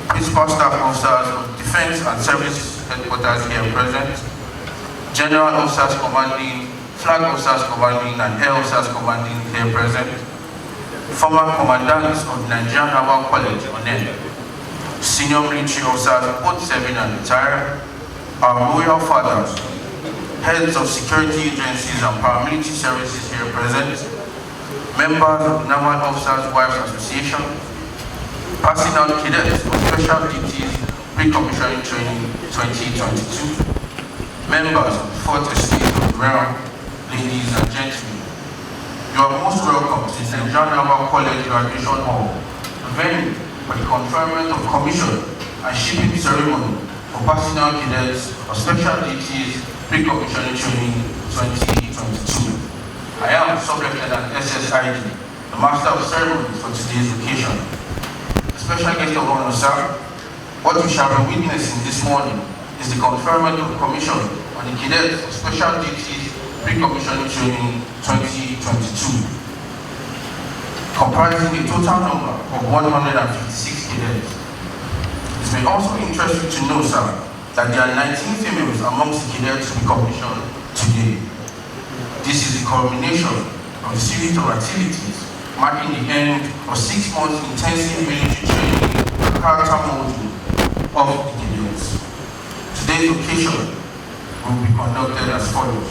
Principal Staff Officers of Defense and Service Headquarters here present, General Officers Commanding, Flag Officers Commanding, and Air Officers Commanding here present, former Commandants of the Nigerian Naval College on N, Senior Military Officers both serving and retired, our Royal Fathers, Heads of Security Agencies and Paramilitary Services here present, members of the Naval Officers' Wives Association, passing out cadets for special duties pre-commissioning training 2022, members of the 4th Estate of the Realm, ladies and gentlemen, you are most welcome to the Nigerian Naval College Graduation Hall, the venue for the conferment of commission and shipping ceremony for passing out cadets for special duties pre-commissioning training 2022. I am Sub-Lieutenant SSID, the Master of Ceremonies for today's occasion. The special guest of honor, sir, what we shall be witnessing this morning is the conferment of commission on the cadets for special duties pre-commissioning training 2022, comprising a total number of 156 cadets. It may also interest you to know, sir, that there are 19 females amongst the cadets to be commissioned today. This is the culmination of a series of activities marking the end of 6 months intensive military training and character molding of the cadets. Today's occasion will be conducted as follows.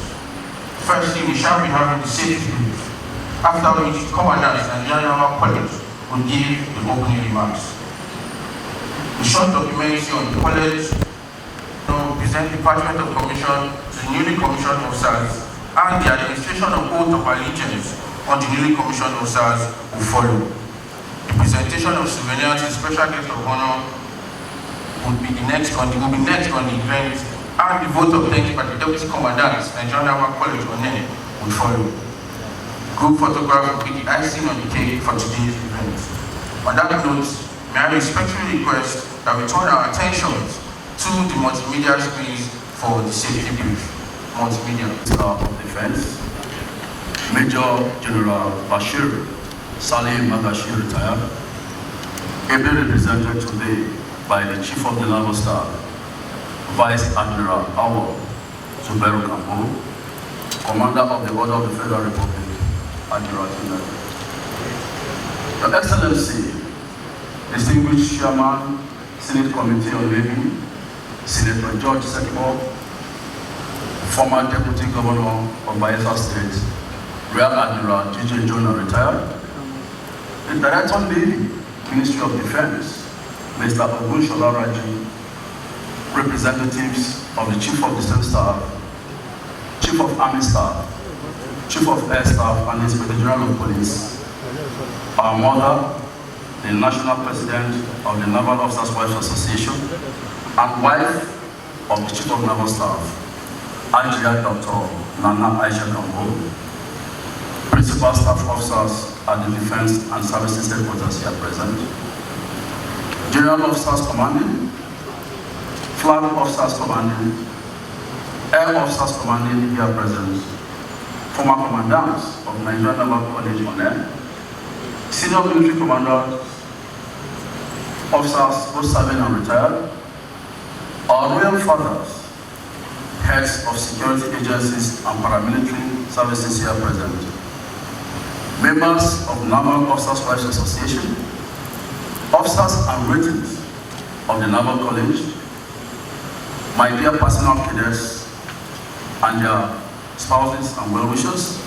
Firstly, we shall be having the safety brief, after which the Commandant and General College will give the opening remarks. The short documentary on the college will present the Department of Commission to the newly commissioned officers, and the administration of oath of allegiance on the newly commissioned officers will follow. The presentation of souvenirs to special guest of honor will be next on the event, and the vote of thanks by the Deputy Commandant, Nigerian Naval College on N will follow. Group photograph will be the icing on the cake for today's event. On that note, may I respectfully request that we turn our attentions to the multimedia screens for the safety brief. Multimedia Minister of Defense, Major General Bashir Salim Magashi retired, ably represented today by the Chief of the Naval Staff, Vice Admiral Awal Biru Gambo, Commander of the Order of the Federal Republic, Admiralty Medal. Your Excellency, Distinguished Chairman, Senate Committee on Navy, Senator George Sekibo, former Deputy Governor of Bayelsa State, Rear Admiral G.J. Jonah retired, the Director Navy, Ministry of Defense, Mr. Ogunshola Raji, representatives of the Chief of Defense Staff, Chief of Army Staff, Chief of Air Staff, and Inspector General of Police, our mother, the National President of the Naval Officers' Wives Association, and wife of the Chief of Naval Staff, Hajia Dr. Nana Aisha Gambo, Principal Staff Officers at the Defense and Services Headquarters here present, General Officers Commanding, Flag Officers Commanding, Air Officers Commanding here present, former Commandants of Nigerian Naval College on Air, Senior Military Commanders, Officers both serving and retired, our Royal Fathers, Heads of Security Agencies and Paramilitary Services here present, members of Naval Officers' Wives Association, officers and ratings of the Naval College, my dear personal cadets and their spouses and well-wishers,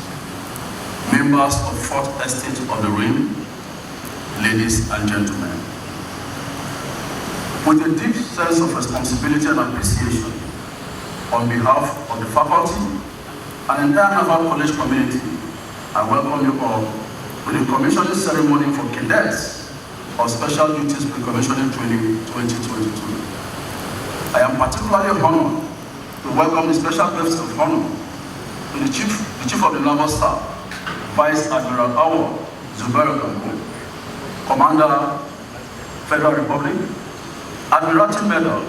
members of 4th Estate of the Ring, ladies and gentlemen. With a deep sense of responsibility and appreciation, on behalf of the faculty and entire Naval College community, I welcome you all to the commissioning ceremony for cadets of Special Duties Pre-Commissioning Training 2022. I am particularly honored to welcome the special guest of honor to the Chief of the Naval Staff, Vice Admiral Awal Zubair Gambo, Commander, Federal Republic, Admiralty Medal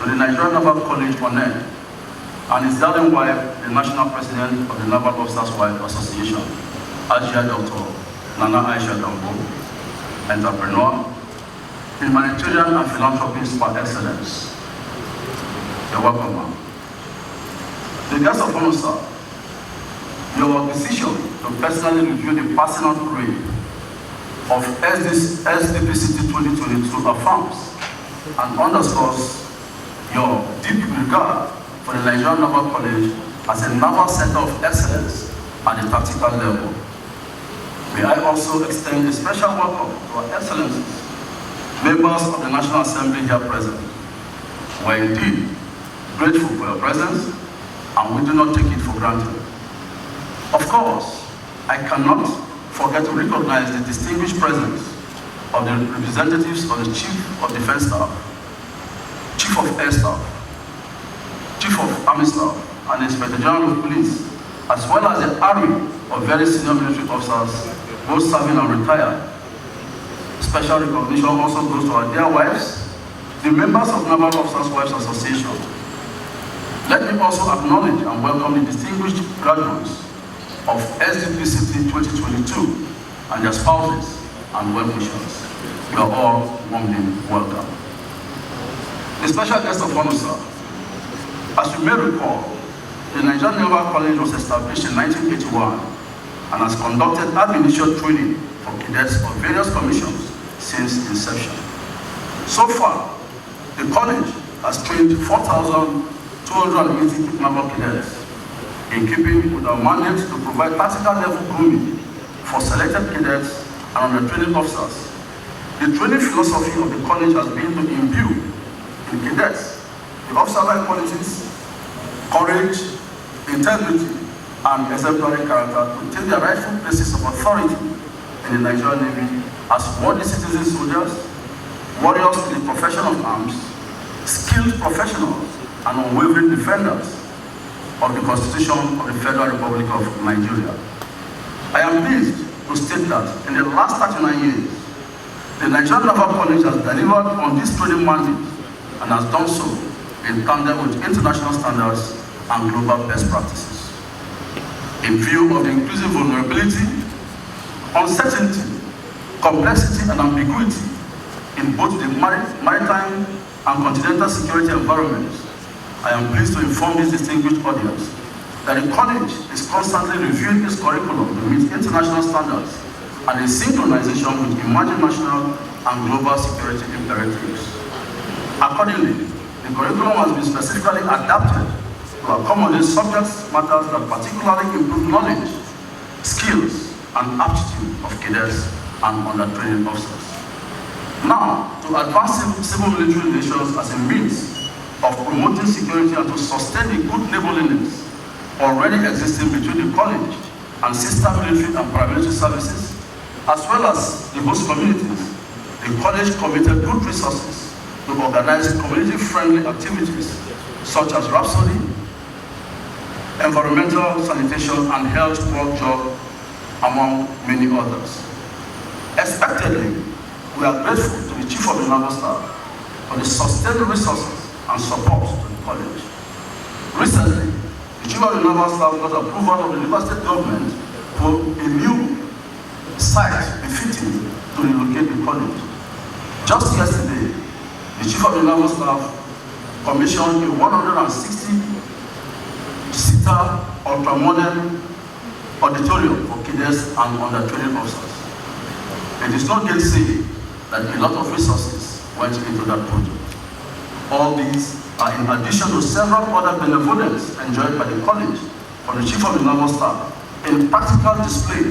to the Nigerian Naval College Honor, and his darling wife, the National President of the Naval Officers' Wives Association, Ajia Dr. Nana Aisha Gambo, entrepreneur, humanitarian and philanthropist par excellence. You're welcome, ma'am. The guest of honor, sir, your decision to personally review the personal parade of SDPCT 2022 affirms and underscores your deep regard for the Nigerian Naval College as a naval center of excellence at the tactical level. May I also extend a special welcome to our excellencies, members of the National Assembly here present. We are indeed grateful for your presence, and we do not take it for granted. Of course, I cannot forget to recognize the distinguished presence of the representatives of the Chief of Defense Staff, Chief of Air Staff, Chief of Army Staff, and Inspector General of Police, as well as the army of very senior military officers, both serving and retired. Special recognition also goes to our dear wives, the members of Naval Officers' Wives Association. Let me also acknowledge and welcome the distinguished graduates of SDPCT 2022 and their spouses and well-wishers. You are all warmly welcome. The special guest of honor, sir. As you may recall, the Nigerian Naval College was established in 1981 and has conducted ab initio training for cadets of various commissions since inception. So far, the college has trained 4,280 naval cadets in keeping with our mandate to provide tactical level grooming for selected cadets and on the training officers. The training philosophy of the college has been to imbue in cadets the officer-like qualities, courage, integrity, and exemplary character to take their rightful places of authority in the Nigerian Navy as worthy citizen soldiers, warriors in the profession of arms, skilled professionals, and unwavering defenders of the Constitution of the Federal Republic of Nigeria. I am pleased to state that in the last 39 years, the Nigerian Naval College has delivered on this training mandate and has done so in tandem with international standards and global best practices. In view of the increasing vulnerability, uncertainty, complexity, and ambiguity in both the maritime and continental security environments, I am pleased to inform this distinguished audience that the college is constantly reviewing its curriculum to meet international standards and in synchronization with emerging national and global security imperatives. Accordingly, the curriculum has been specifically adapted to accommodate subject matters that particularly improve knowledge, skills, and aptitude of cadets and under-trained officers. Now, to advance civil military relations as a means of promoting security and to sustain the good neighborliness already existing between the college and sister military and paramilitary services, as well as the host communities, the college committed good resources to organize community-friendly activities such as rhapsody, environmental sanitation, and health work job, among many others. Expectedly, we are grateful to the Chief of the Naval Staff for the sustained resources and support to the college. Recently, the Chief of the Naval Staff got approval of the River State government for a new site befitting to relocate the college. Just yesterday, the Chief of the Naval Staff commissioned a 160-seater ultramodern auditorium for cadets and under-trained officers. It is not gainsay that a lot of resources went into that project. All these are in addition to several other benevolence enjoyed by the college from the Chief of the Naval Staff in practical display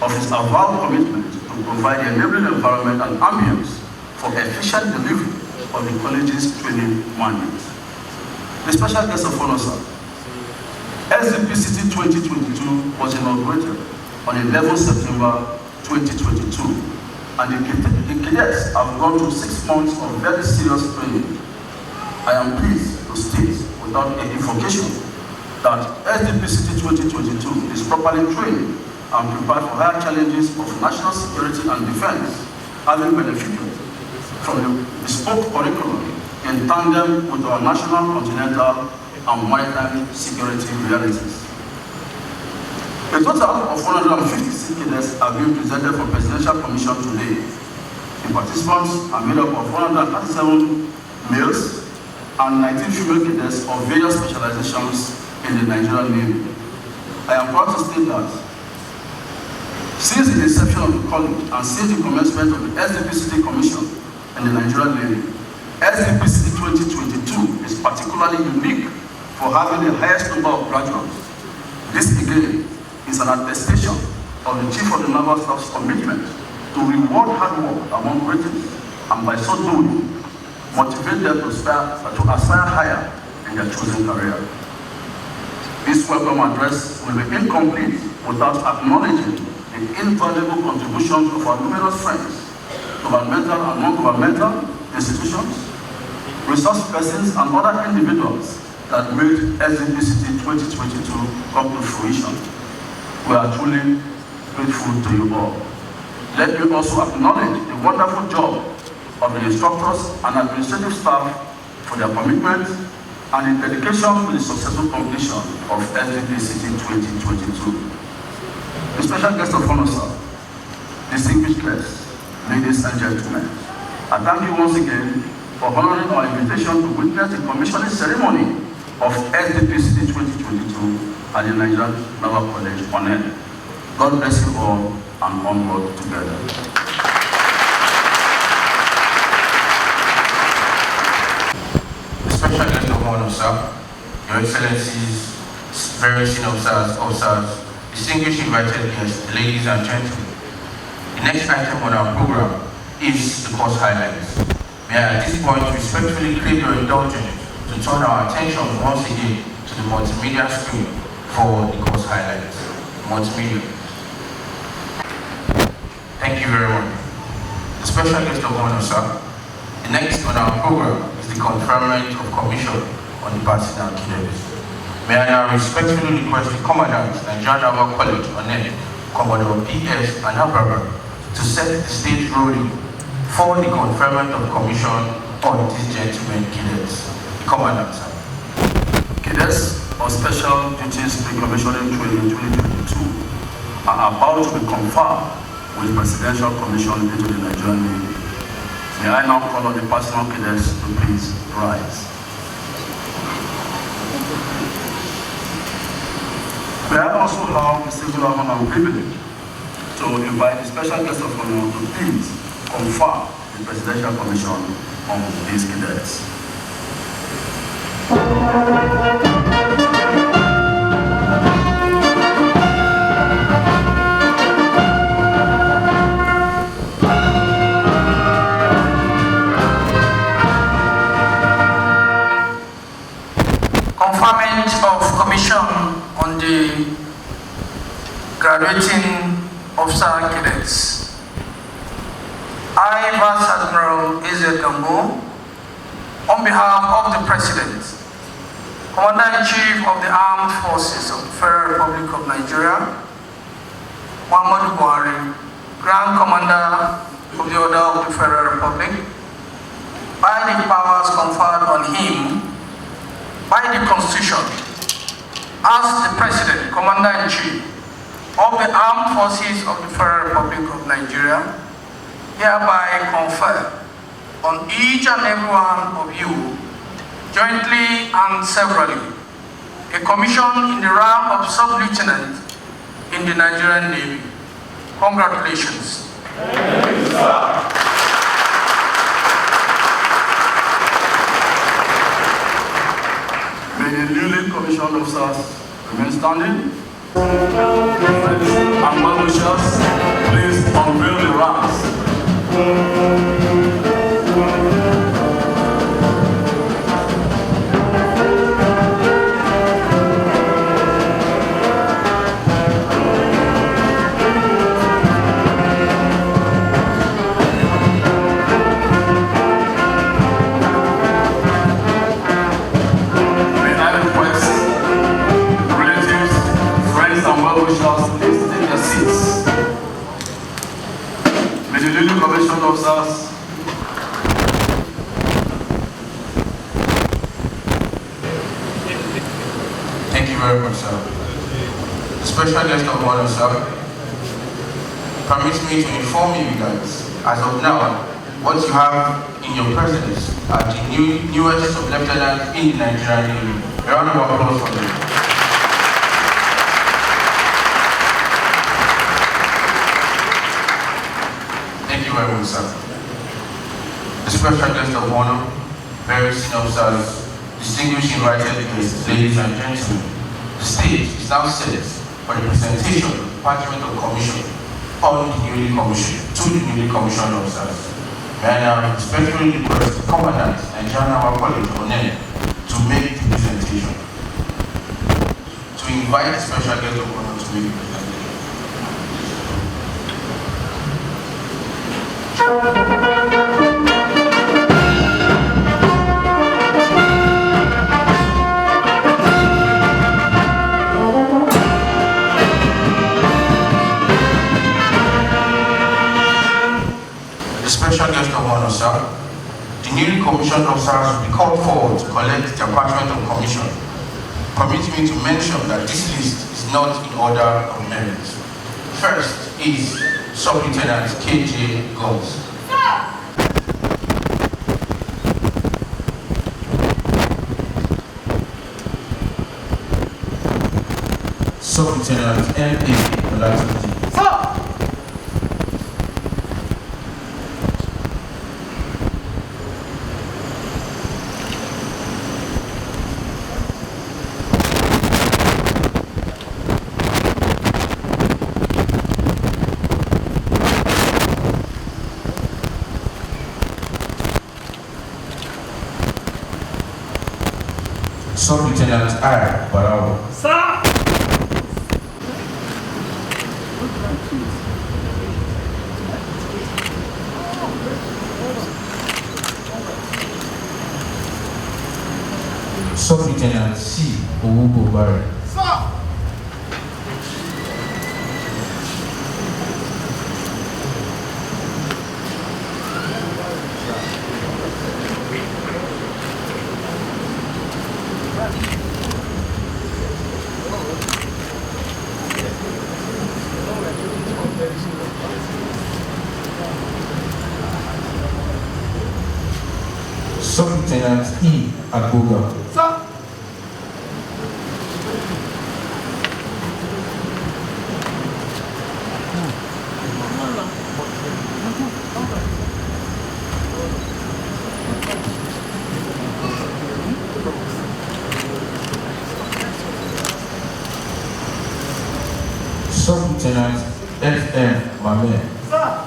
of his avowed commitment to provide the enabling environment and ambience for efficient delivery of the college's training mandate. The special guest of honor, sir. SDPCT 2022 was inaugurated on 11 September 2022, and the cadets have gone through 6 months of very serious training. I am pleased to state, without any equivocation, that SDPCT 2022 is properly trained and prepared for higher challenges of national security and defense, having benefited from the bespoke curriculum in tandem with our national, continental, and maritime security realities. A total of 156 cadets are being presented for Presidential Commission today. The participants are made up of 137 males and 19 female cadets of various specializations in the Nigerian Navy. I am proud to state that since the inception of the college and since the commencement of the SDPCT Commission in the Nigerian Navy, SDPCT 2022 is particularly unique for having the highest number of graduates. This again is an attestation of the Chief of the Naval Staff's commitment to reward hard work among Britons and by so doing, motivate them to aspire higher in their chosen career. This welcome address will be incomplete without acknowledging the invaluable contributions of our numerous friends, governmental and non-governmental institutions, resource persons, and other individuals that made SDPCT 2022 come to fruition. We are truly grateful to you all. Let me also acknowledge the wonderful job of the instructors and administrative staff for their commitment and the dedication to the successful completion of SDPCT 2022. The special guest of honor, sir, distinguished guests, ladies and gentlemen, I thank you once again for honoring our invitation to witness the commissioning ceremony of SDPCT 2022 at the Nigerian Naval College on Air. God bless you all and onward together. Special guest of honor, sir, Your Excellencies, very senior officers, distinguished invited guests, ladies and gentlemen. The next item on our program is the course highlights. May I at this point respectfully crave your indulgence to turn our attention once again to the multimedia screen for the course highlights. Multimedia. Thank you very much. The special guest of honor, sir. The next on our program is the conferment of commission on the passing and cadets. May I now respectfully request the commandant, Nigerian Naval College on Air, Commodore P.S. Anababa, to set the stage rolling for the conferment of commission on these gentlemen cadets. The commandant, sir. Cadets on special duties pre-commissioning training 2022 are about to be conferred with Presidential Commission into the Nigerian Navy. May I now call on the personal cadets to please rise. May I also have the singular honor and privilege to invite the special guest of honor to please confer the Presidential Commission on these cadets. Conferment of commission on the graduating officer cadets. I, Vice Admiral A.Z. Gambo, on behalf of the President, Commander-in-Chief of the Armed Forces of the Federal Republic of Nigeria, Muhammadu Buhari, Grand Commander of the Order of the Federal Republic, by the powers conferred on him by the Constitution, as the President, Commander-in-Chief of the Armed Forces of the Federal Republic of Nigeria, hereby confer on each and every one of you, jointly and severally, a commission in the rank of Sub-Lieutenant in the Nigerian Navy. Congratulations. Thank you, sir. May the newly commissioned officers remain standing. And well-wishers, please unveil the ranks. very much, sir. The special guest of honor, sir, permits me to inform you that, as of now, what you have in your presence are the newest sub-lieutenant in the Nigerian Navy. A round of applause for them. Thank you very much, sir. The special guest of honor, very senior officers, distinguished invited guests, ladies and gentlemen, the stage is now set for the presentation of the Department of Commission on the newly commissioned, to the newly commissioned officers. May I now respectfully request the commandant and General College Onen to make the presentation. To invite the special guest of honor to make the presentation. Special guest of honor, sir. The newly commissioned officers will be called forward to collect their parchment of commission. Permit me to mention that this list is not in order of merit. First is Sub-Lieutenant KJ Gomes. Sub-Lieutenant M.A. Olatunji. Sub-Lieutenant I. Barao. Sir! Sub-Lieutenant C. Owubobare. Sir! Sub-Lieutenant E. Agoga. Sir! Sub-Lieutenant F.M. Mame. Sir!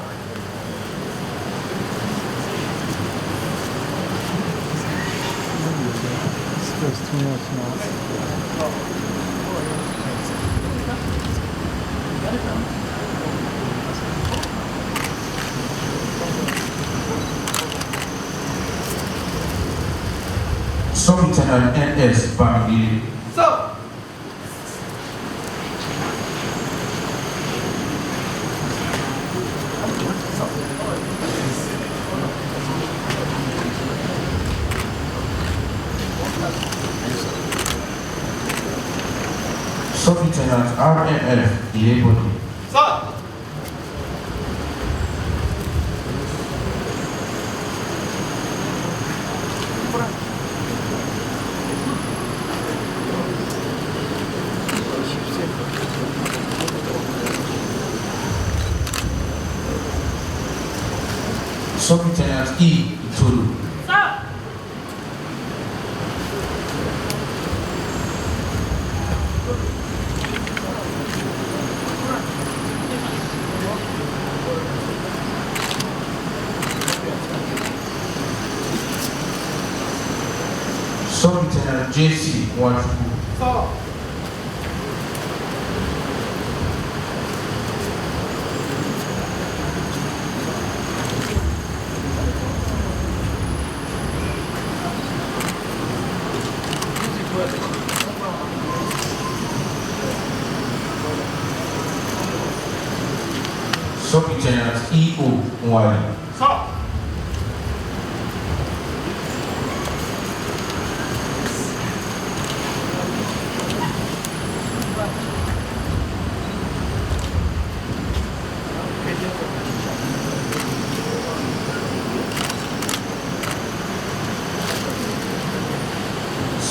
Sub-Lieutenant N.S. Bangili. Sir! Sub-Lieutenant R.M.F. Iebodi. Sir! Sub-Lieutenant E. Itulu. Sir! Sub-Lieutenant J.C. Nwachukwu. Sir! Sub-Lieutenant E.O. Nwali. Sir!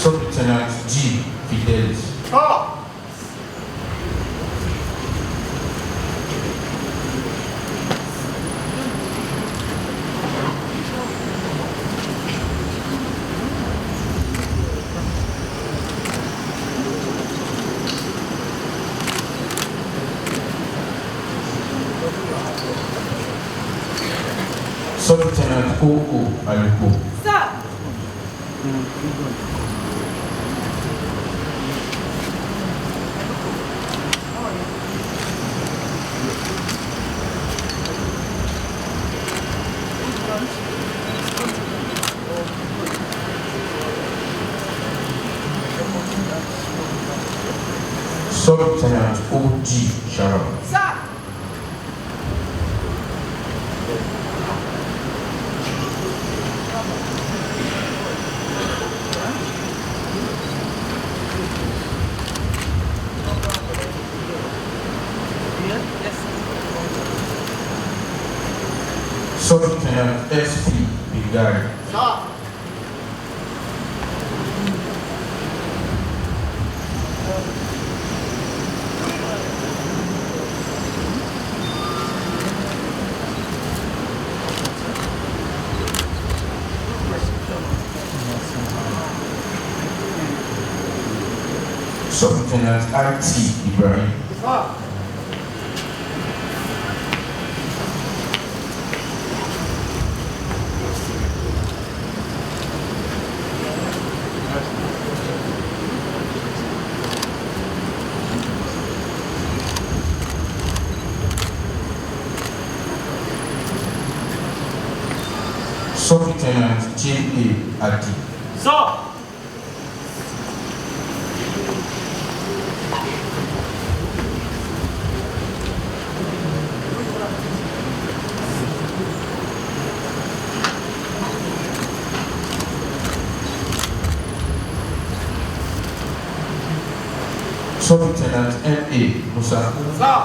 Sub-Lieutenant G. Fidelis. Sub-Lieutenant O.O. Aluko. Sir. Sub-Lieutenant O.G. Sharon. Sir. Sub-Lieutenant S.P. Bigari. Sir. Sub-Lieutenant I.T. Ibrahim. Sir. Sub-Lieutenant J.A. Adi. Sir. Sub-Lieutenant M.A. Musa. Sir.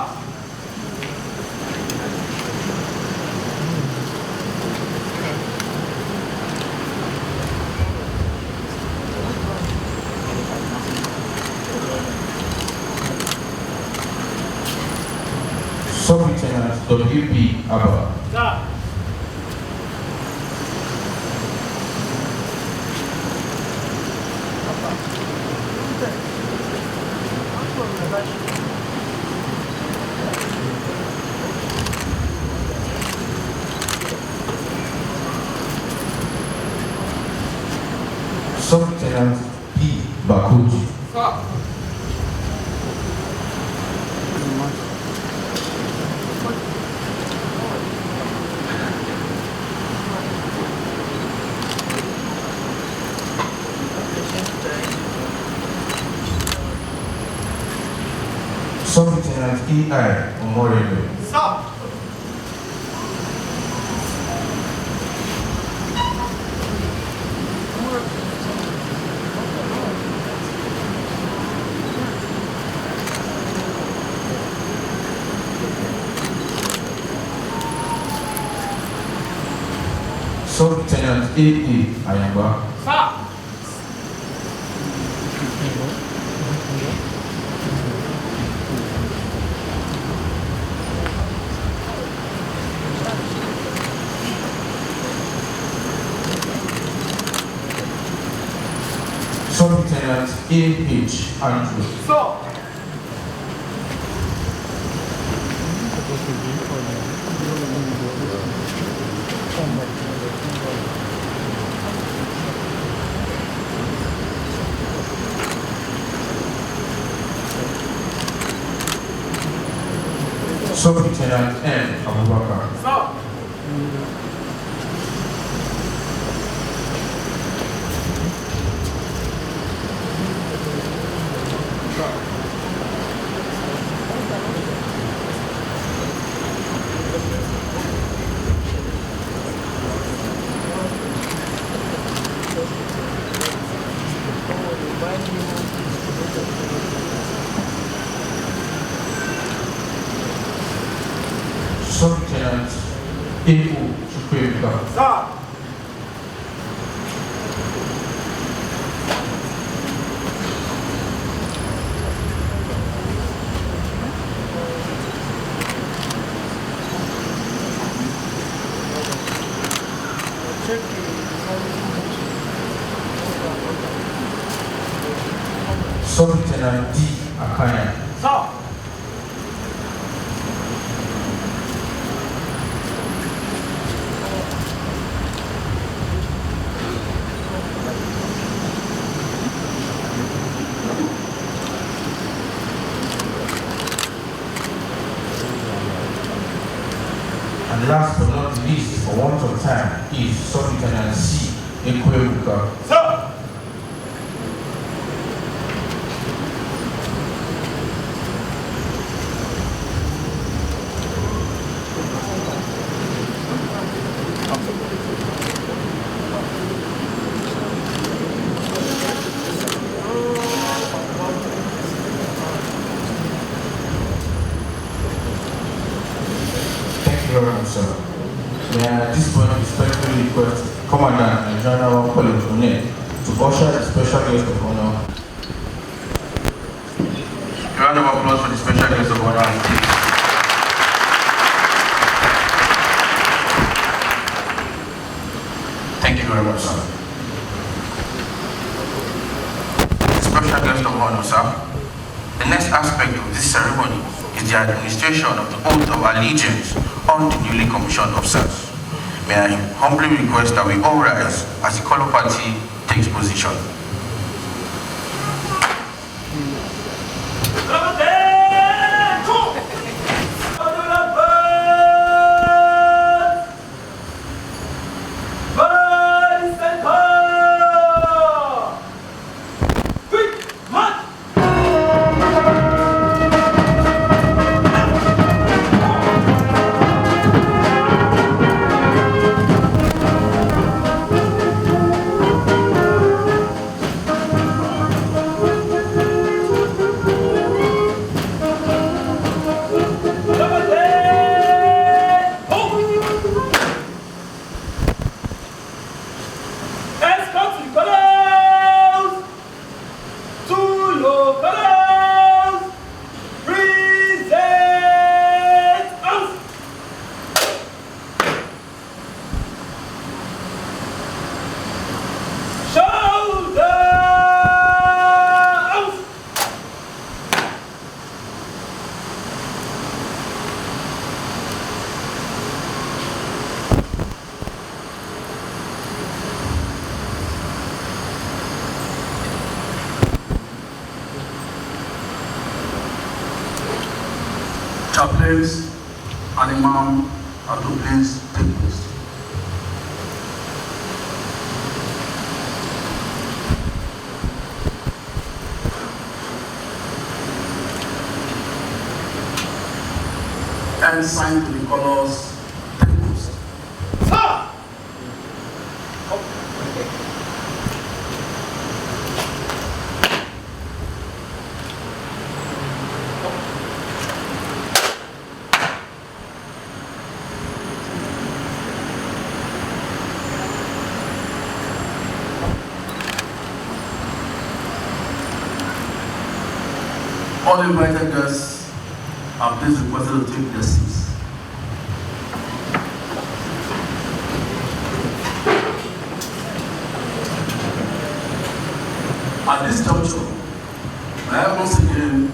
Sub-Lieutenant W.B. Abba. Sir. Sub-Lieutenant P. Bakuji. Sir. Sub-Lieutenant E.I. Omorele. Sir. Sub-Lieutenant A.A. Ayamba. Sir. Sub-Lieutenant A.H. Andrew. Sir. Sub-Lieutenant M. Abubakar. Sir. Sub-Lieutenant A.O. Chukwuemeka. Sir. Sub-Lieutenant D. Akanya. Sir. And last but not least, for want of time, is Sub-Lieutenant C. Ekwebuka. Sir. Very much, sir. May I at this point respectfully request Commandant and General College to usher the special guest of honor. A round of applause for the special guest of honor. Thank you very much, sir. The special guest of honor, sir. The next aspect of this ceremony is the administration of the oath of allegiance on the newly commissioned officers. May I humbly request that we all rise as the color party takes position. Chaplains and Imam are to please take place. And sign to the colors, take place. Sir. All invited guests are please requested to take their seats. At this juncture, may I once again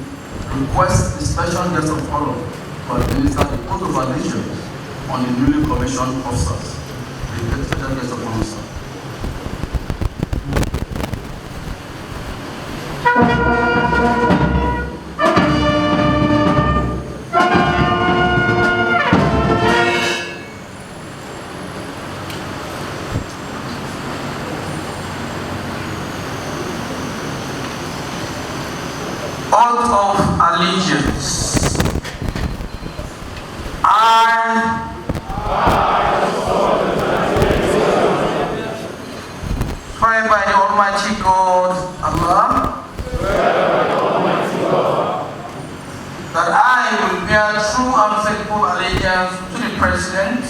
request the special guest of honor to administer the oath of allegiance on the newly commissioned officers. The special guest of honor, sir. Oath of allegiance. I swear by the Almighty God, Allah, that I will bear true and faithful allegiance to the President,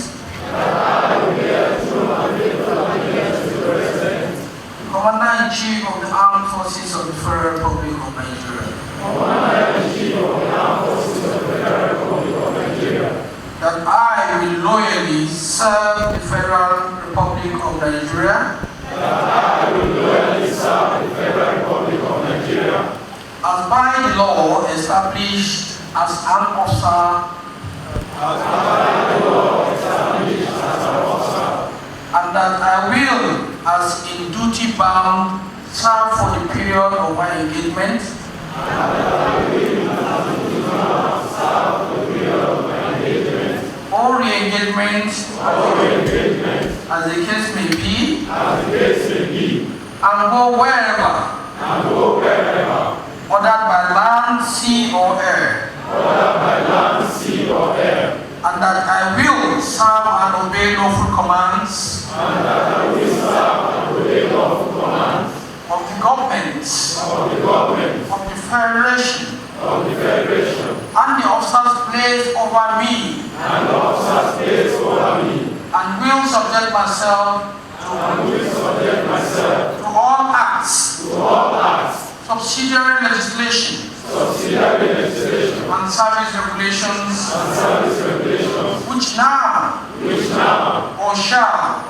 Commander-in-Chief of the Armed Forces of the Federal Republic of Nigeria, that I will loyally serve the Federal Republic of Nigeria, duty-bound, serve for the period of my engagement, or re-engagement, as the case may be, and go wherever, ordered by land, sea, or air, and that I will serve and obey lawful commands of the government, of the federation, and the officers placed over me, and will subject myself to all acts, subsidiary legislation, and service regulations, which now or shall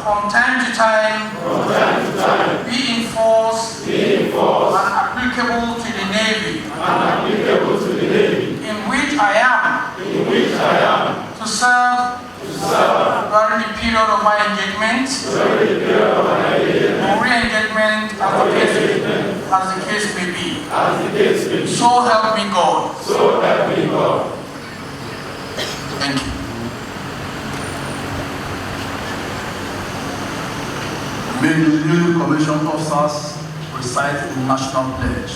from time to time be in force and applicable to the Navy, in which I am to serve during the period of my engagement or re-engagement as the case may be. So help me God. Thank you. May the newly commissioned officers recite the national pledge.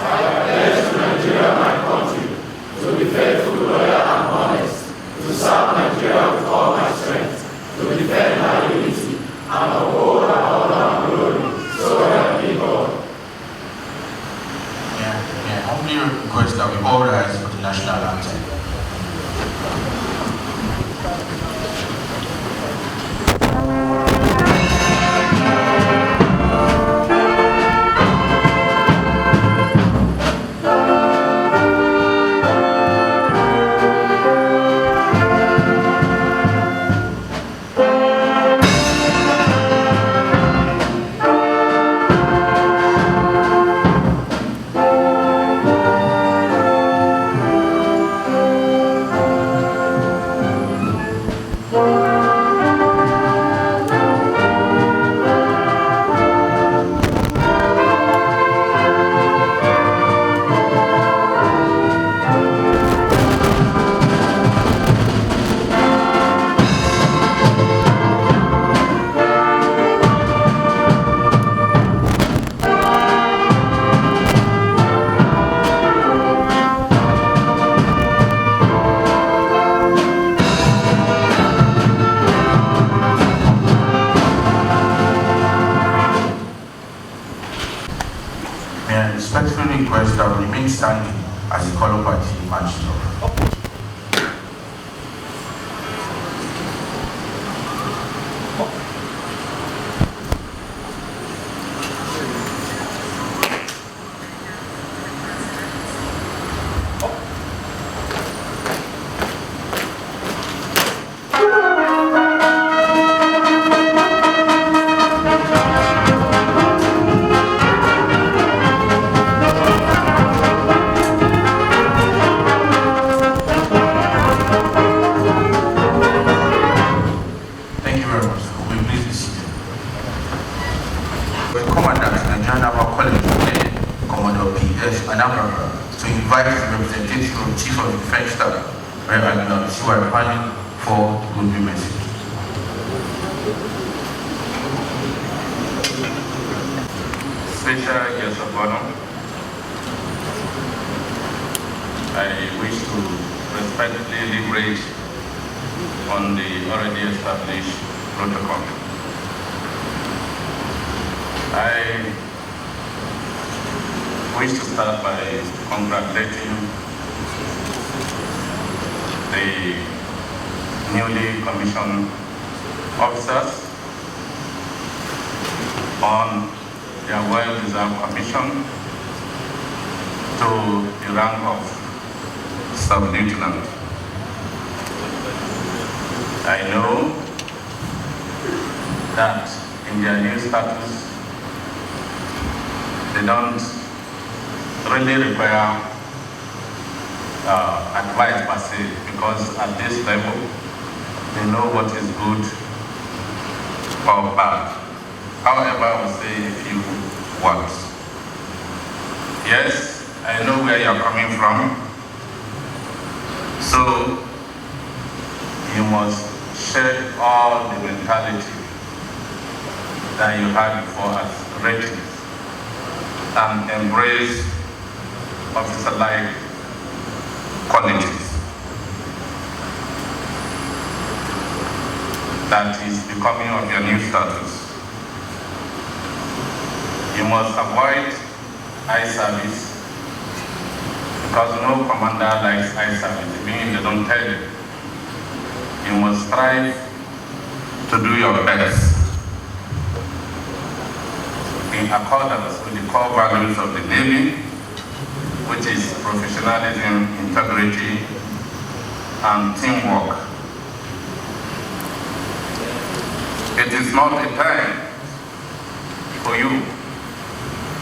I pledge to Nigeria, my country, to be faithful, loyal, and honest, to serve Nigeria with all my strength, to defend my unity, and uphold her honor and glory. So help me God. I humbly request that we all rise for the national anthem. Respectfully request that we remain standing as the color party marches off. To invite the representative of Chief of Defense Staff, Admiral for good message. Special guest of honor, I wish to respectfully deliberate on the already established protocol. I wish to start by congratulating the newly commissioned officers on their well-deserved commission to the rank of sub-lieutenant. I know that in their new status, they don't really require advice per se, because at this level, they know what is good or bad. however, I will say a few words. Yes, I know where you're coming from. So, you must shed all the mentality that you had before as ratings and embrace officer-like qualities that is becoming of your new status. You must avoid eye service because no commander likes eye service, meaning they don't tell you. You must strive to do your best in accordance with the core values of the Navy, which is professionalism, integrity, and teamwork. It is not a time for you,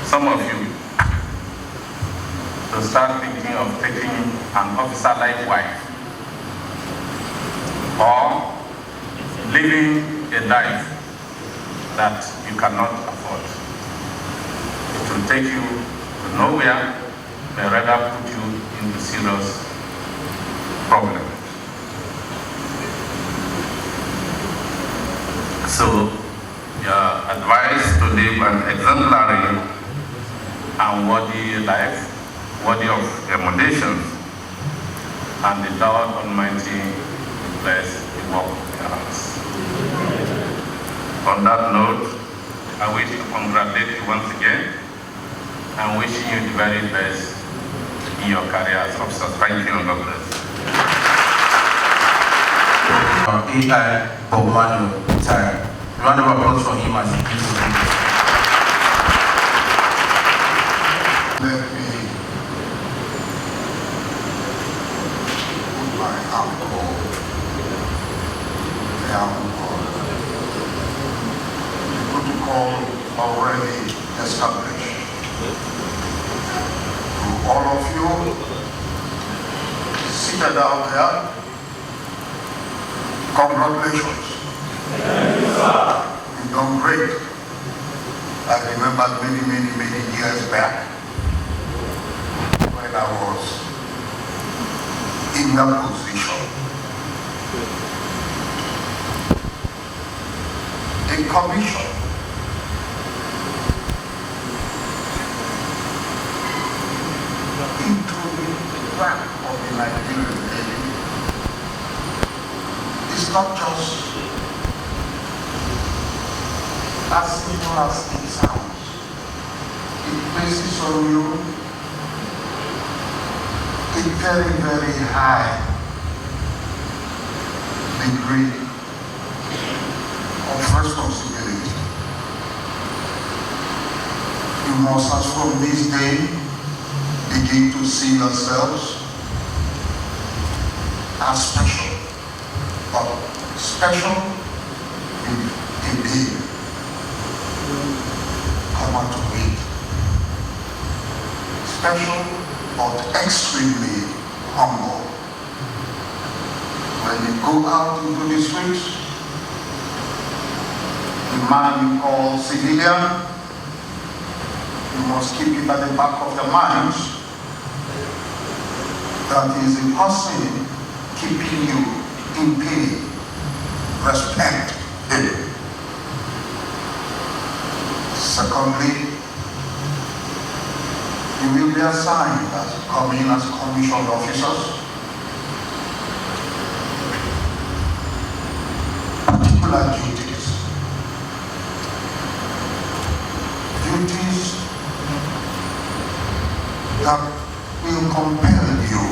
some of you, to start thinking of taking an officer-like wife or living a life that you cannot afford. It will take you to nowhere, but rather put you into serious problems. So, your advice to live an exemplary and worthy life, worthy of emulation, and the Lord Almighty bless the work of your hands. On that note, I wish to congratulate you once again and wishing you the very best in your career as officers. Thank you and God bless. AI Bob Manuel retired. Round of applause for him as he gives his speech. Let me put my uncle down on the protocol already established. To all of you seated out there, congratulations. You've done great. I remember many years back when I was in that position. A commission into the rank of the Nigerian Navy is not just as simple as it sounds. It places on you a very high degree of responsibility. You must, as from this day, begin to see yourselves as special, but special indeed. Come on to read. Special but extremely humble. When you go out into the streets, the man you call civilian, you must keep it at the back of your minds that is a person keeping you in pay, respect him. Secondly, you will be assigned as coming as commissioned officers particular duties. Duties that will compel you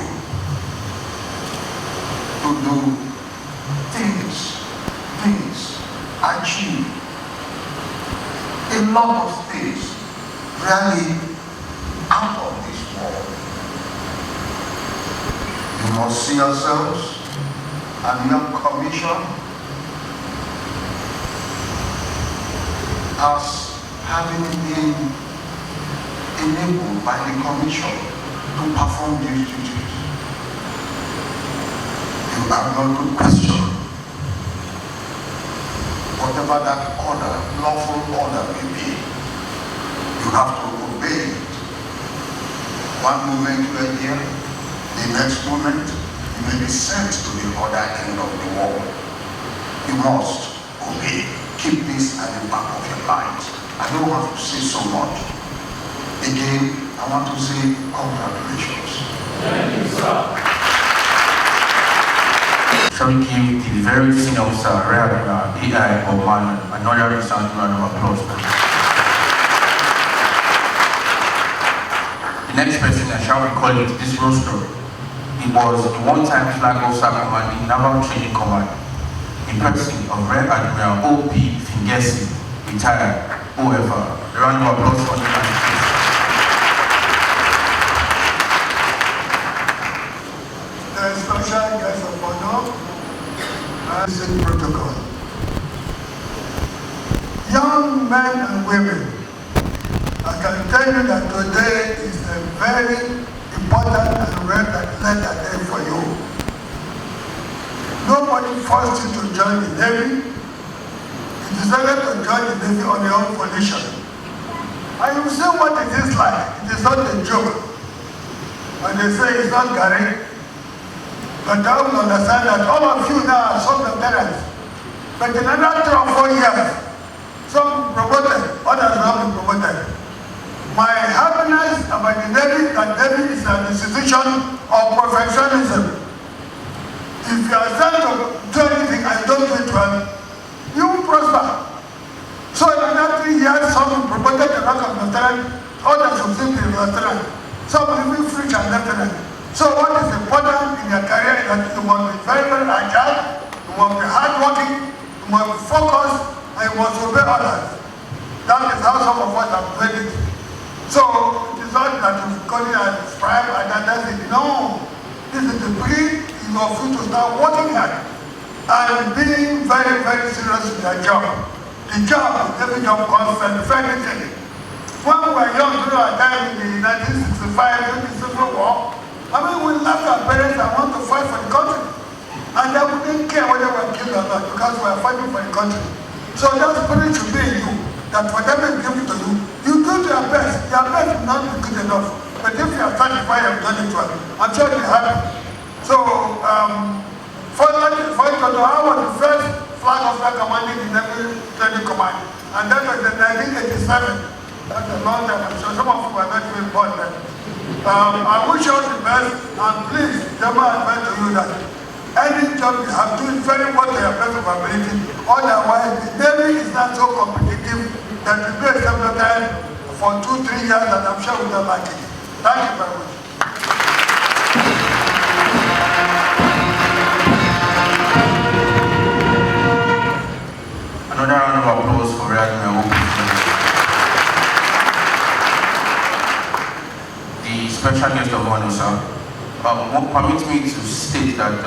to do things, achieve a lot of things really out of this world. You must see yourselves and your commission as having been enabled by the commission to perform these duties. You have not to question whatever that order, lawful order may be, you have to obey it. One moment you are here, the next moment you may be sent to the other end of the world. You must obey. Keep this at the back of your mind. I don't have to say so much. Again, I want to say congratulations. Thank you, sir. Shall we give the very senior officer, Rear Admiral AI Obman, another recent round of applause? The next person I shall recall it this roster. He was the one-time flag officer commanding Naval Training Command, in person of Rear Admiral O.P. Fingesi, retired, OFR. A round of applause for the man. The special guest of honor, and protocol. Young men and women, I can tell you that today is a very important and rare letter day for you. Nobody forced you to join the Navy. You decided to join the Navy on your own volition. And you see what it is like. It is not a joke. And they say it's not Gary. But I will understand that all of you now are some of parents. But in another 3 or 4 years, some promoted, others have been promoted. My happiness about the Navy, that Navy is an institution of professionalism. If you are sent to do anything and don't do it well, you will prosper. So in another 3 years, some will promoted to rank of lieutenant, others will simply lieutenant, some will be French and lieutenant. So what is important in your career is that you must be very, very agile, you must be hardworking, you must be focused, and you must obey others. That is how some of us have played it. So it is not that you call it as prime and that's it. No. This is the beginning of you to start working hard and being very, very serious with your job. The job is every job constant, very thing. When we were young during our time in the 1965, during the Civil War, I mean, we left our parents and want to fight for the country. And they wouldn't care whether we were killed or not because we are fighting for the country. So that spirit should be in you, that whatever is given to you, you do your best. Your best will not be good enough. But if you are satisfied and done it well, I'm sure you'll be happy. So, for I was the first flag officer commanding the Naval Training Command. And that was in 1987. That's a long time. I'm sure some of you were not even born then. I wish you all the best, and please, never advise to you that any job you have to do very well to your best of ability. Otherwise, the Navy is not so competitive that you do a several time for 2-3 years, and I'm sure we don't like it. Thank you very much. Another round of applause for Rear Admiral O.P. The special guest of honor, sir. Permit me to state that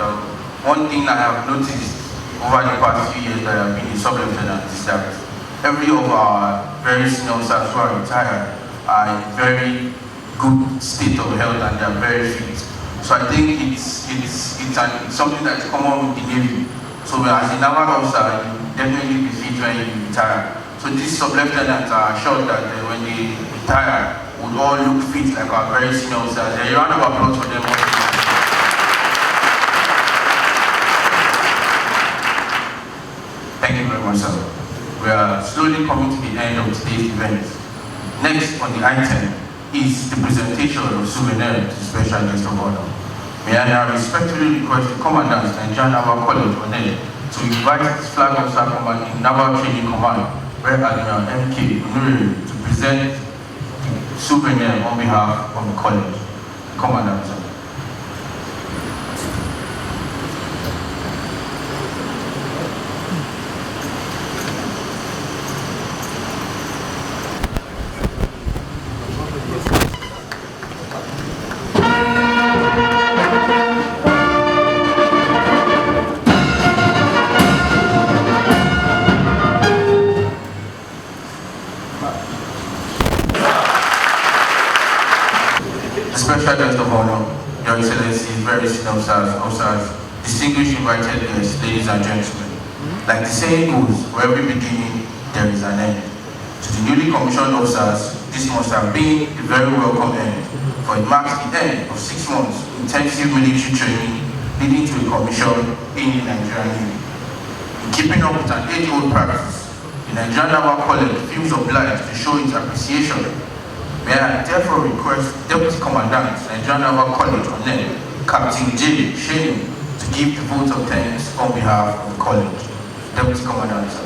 one thing I have noticed over the past few years that I have been a sub-lieutenant is that every of our very senior officers who are retired are in very good state of health and they are very fit. So I think it's something that is common with the Navy. So as a naval officer, you definitely be fit when you retire. So these sub-lieutenants are assured that when they retire, would all look fit like our very senior officers. A round of applause for them. Thank you very much, sir. We are slowly coming to the end of today's event. Next on the item is the presentation of souvenir to the special guest of honor. May I now respectfully request the commandant, Nigerian Naval College, ONED, to invite his flag officer commanding Naval Training Command, Rear Admiral M.K. Unuri, to present the souvenir on behalf of the college. Commandant, sir. Special guest of honor, Your Excellency, very senior officers, distinguished invited guests, ladies and gentlemen. Like the saying goes, for every beginning, there is an end. To the newly commissioned officers, this must have been a very welcome end, for it marks the end of 6 months intensive military training leading to a commission in the Nigerian Navy. In keeping up with an age-old practice, the Nigerian Naval College feels obliged to show its appreciation. May I therefore request Deputy Commandant, Nigerian Naval College on name, Captain J. Shane, to give the vote of thanks on behalf of the college. Deputy Commandant, sir.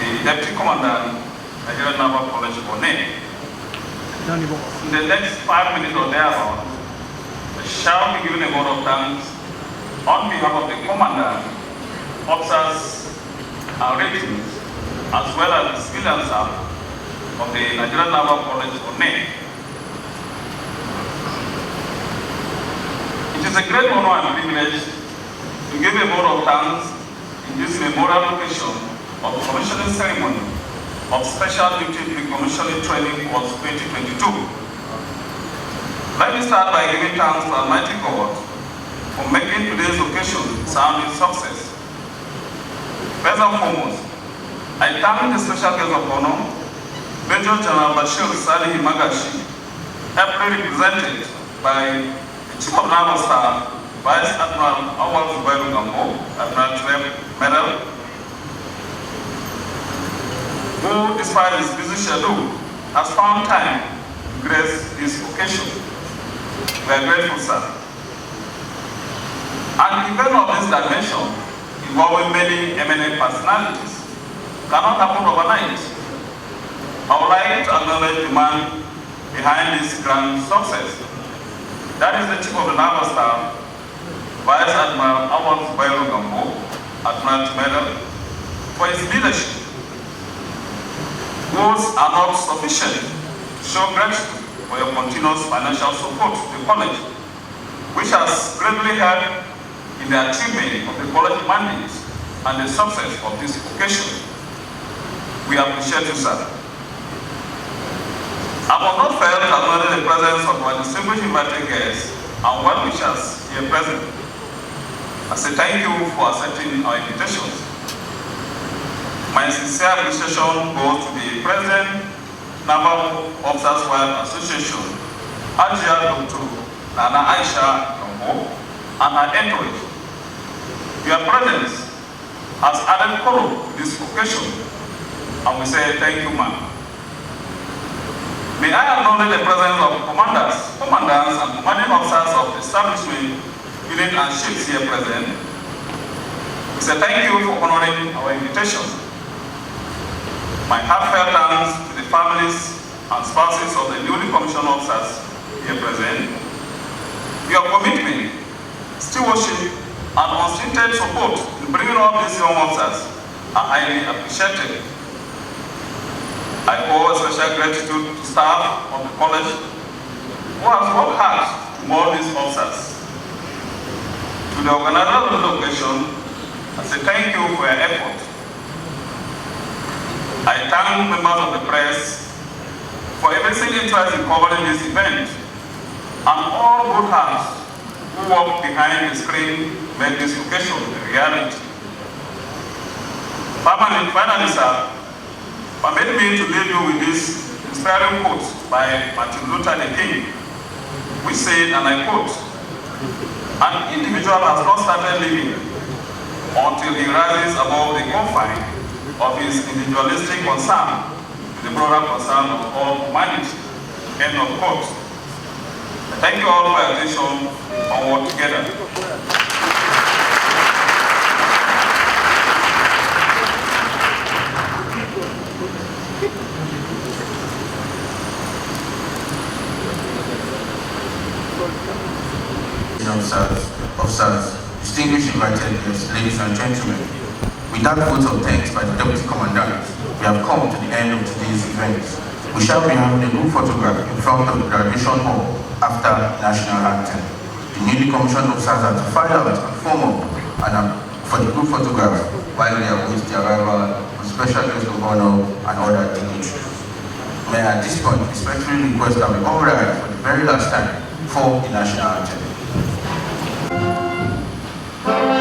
The Deputy Commandant, Nigerian Naval College on name. In the next 5 minutes or thereabout, I shall be given a vote of thanks on behalf of the Commandant, officers, and ratings, as well as the civilian staff of the Nigerian Naval College on name. It is a great honor and privilege to give a vote of thanks in this memorial occasion of the commissioning ceremony of Special Duty Pre-Commissioning Training Course 2022. Let me start by giving thanks to Almighty God for making today's occasion sound a success. First and foremost, I thank the special guest of honor, Major General Bashir Salih Magashi, ably represented by the Chief of Naval Staff, Vice Admiral Awal Zubairu Gambo, Admiral Medal, who, despite his busy schedule, has found time to grace this occasion. We are grateful, sir. An event of this dimension, involving many eminent personalities, cannot happen overnight. I would like to acknowledge the man behind this grand success. That is the Chief of the Naval Staff, Vice Admiral Awal Zubairu Gambo, Admiral Medal, for his leadership. Words are not sufficient to show gratitude for your continuous financial support to the college, which has greatly helped in the achievement of the college mandate and the success of this occasion. We appreciate you, sir. I will not fail to acknowledge the presence of our distinguished invited guests and well-wishers here present. I say thank you for accepting our invitations. My sincere appreciation goes to the President, Naval Officers Wife Association, Ajia Dr. Nana Aisha Yombo, and her entourage. Your presence has added color to this occasion, and we say thank you, ma'am. May I acknowledge the presence of commandants, and commanding officers of the establishment, unit, and ships here present. We say thank you for honoring our invitation. My heartfelt thanks to the families and spouses of the newly commissioned officers here present. Your commitment, stewardship, and unstinted support in bringing up these young officers are highly appreciated. I owe a special gratitude to staff of the college who have worked hard to mold these officers. To the organizer of the occasion, I say thank you for your effort. I thank members of the press for every interest in covering this event, and all good hearts who work behind the screen make this occasion a reality. Finally, sir, permit me to leave you with this inspiring quote by Martin Luther King, which said, and I quote, "An individual has not started living until he rises above the confine of his individualistic concern to the broader concern of all humanity." End of quote. Thank you all for your attention and work together. Officers, distinguished invited guests, ladies and gentlemen, with that vote of thanks by the Deputy Commandant, we have come to the end of today's event. We shall be having a group photograph in front of the graduation hall after national anthem. The newly commissioned officers are to file out and form up for the group photograph while they await the arrival of special guest of honor and other dignitaries. May I at this point respectfully request that we all rise for the very last time for the national anthem. Thank you.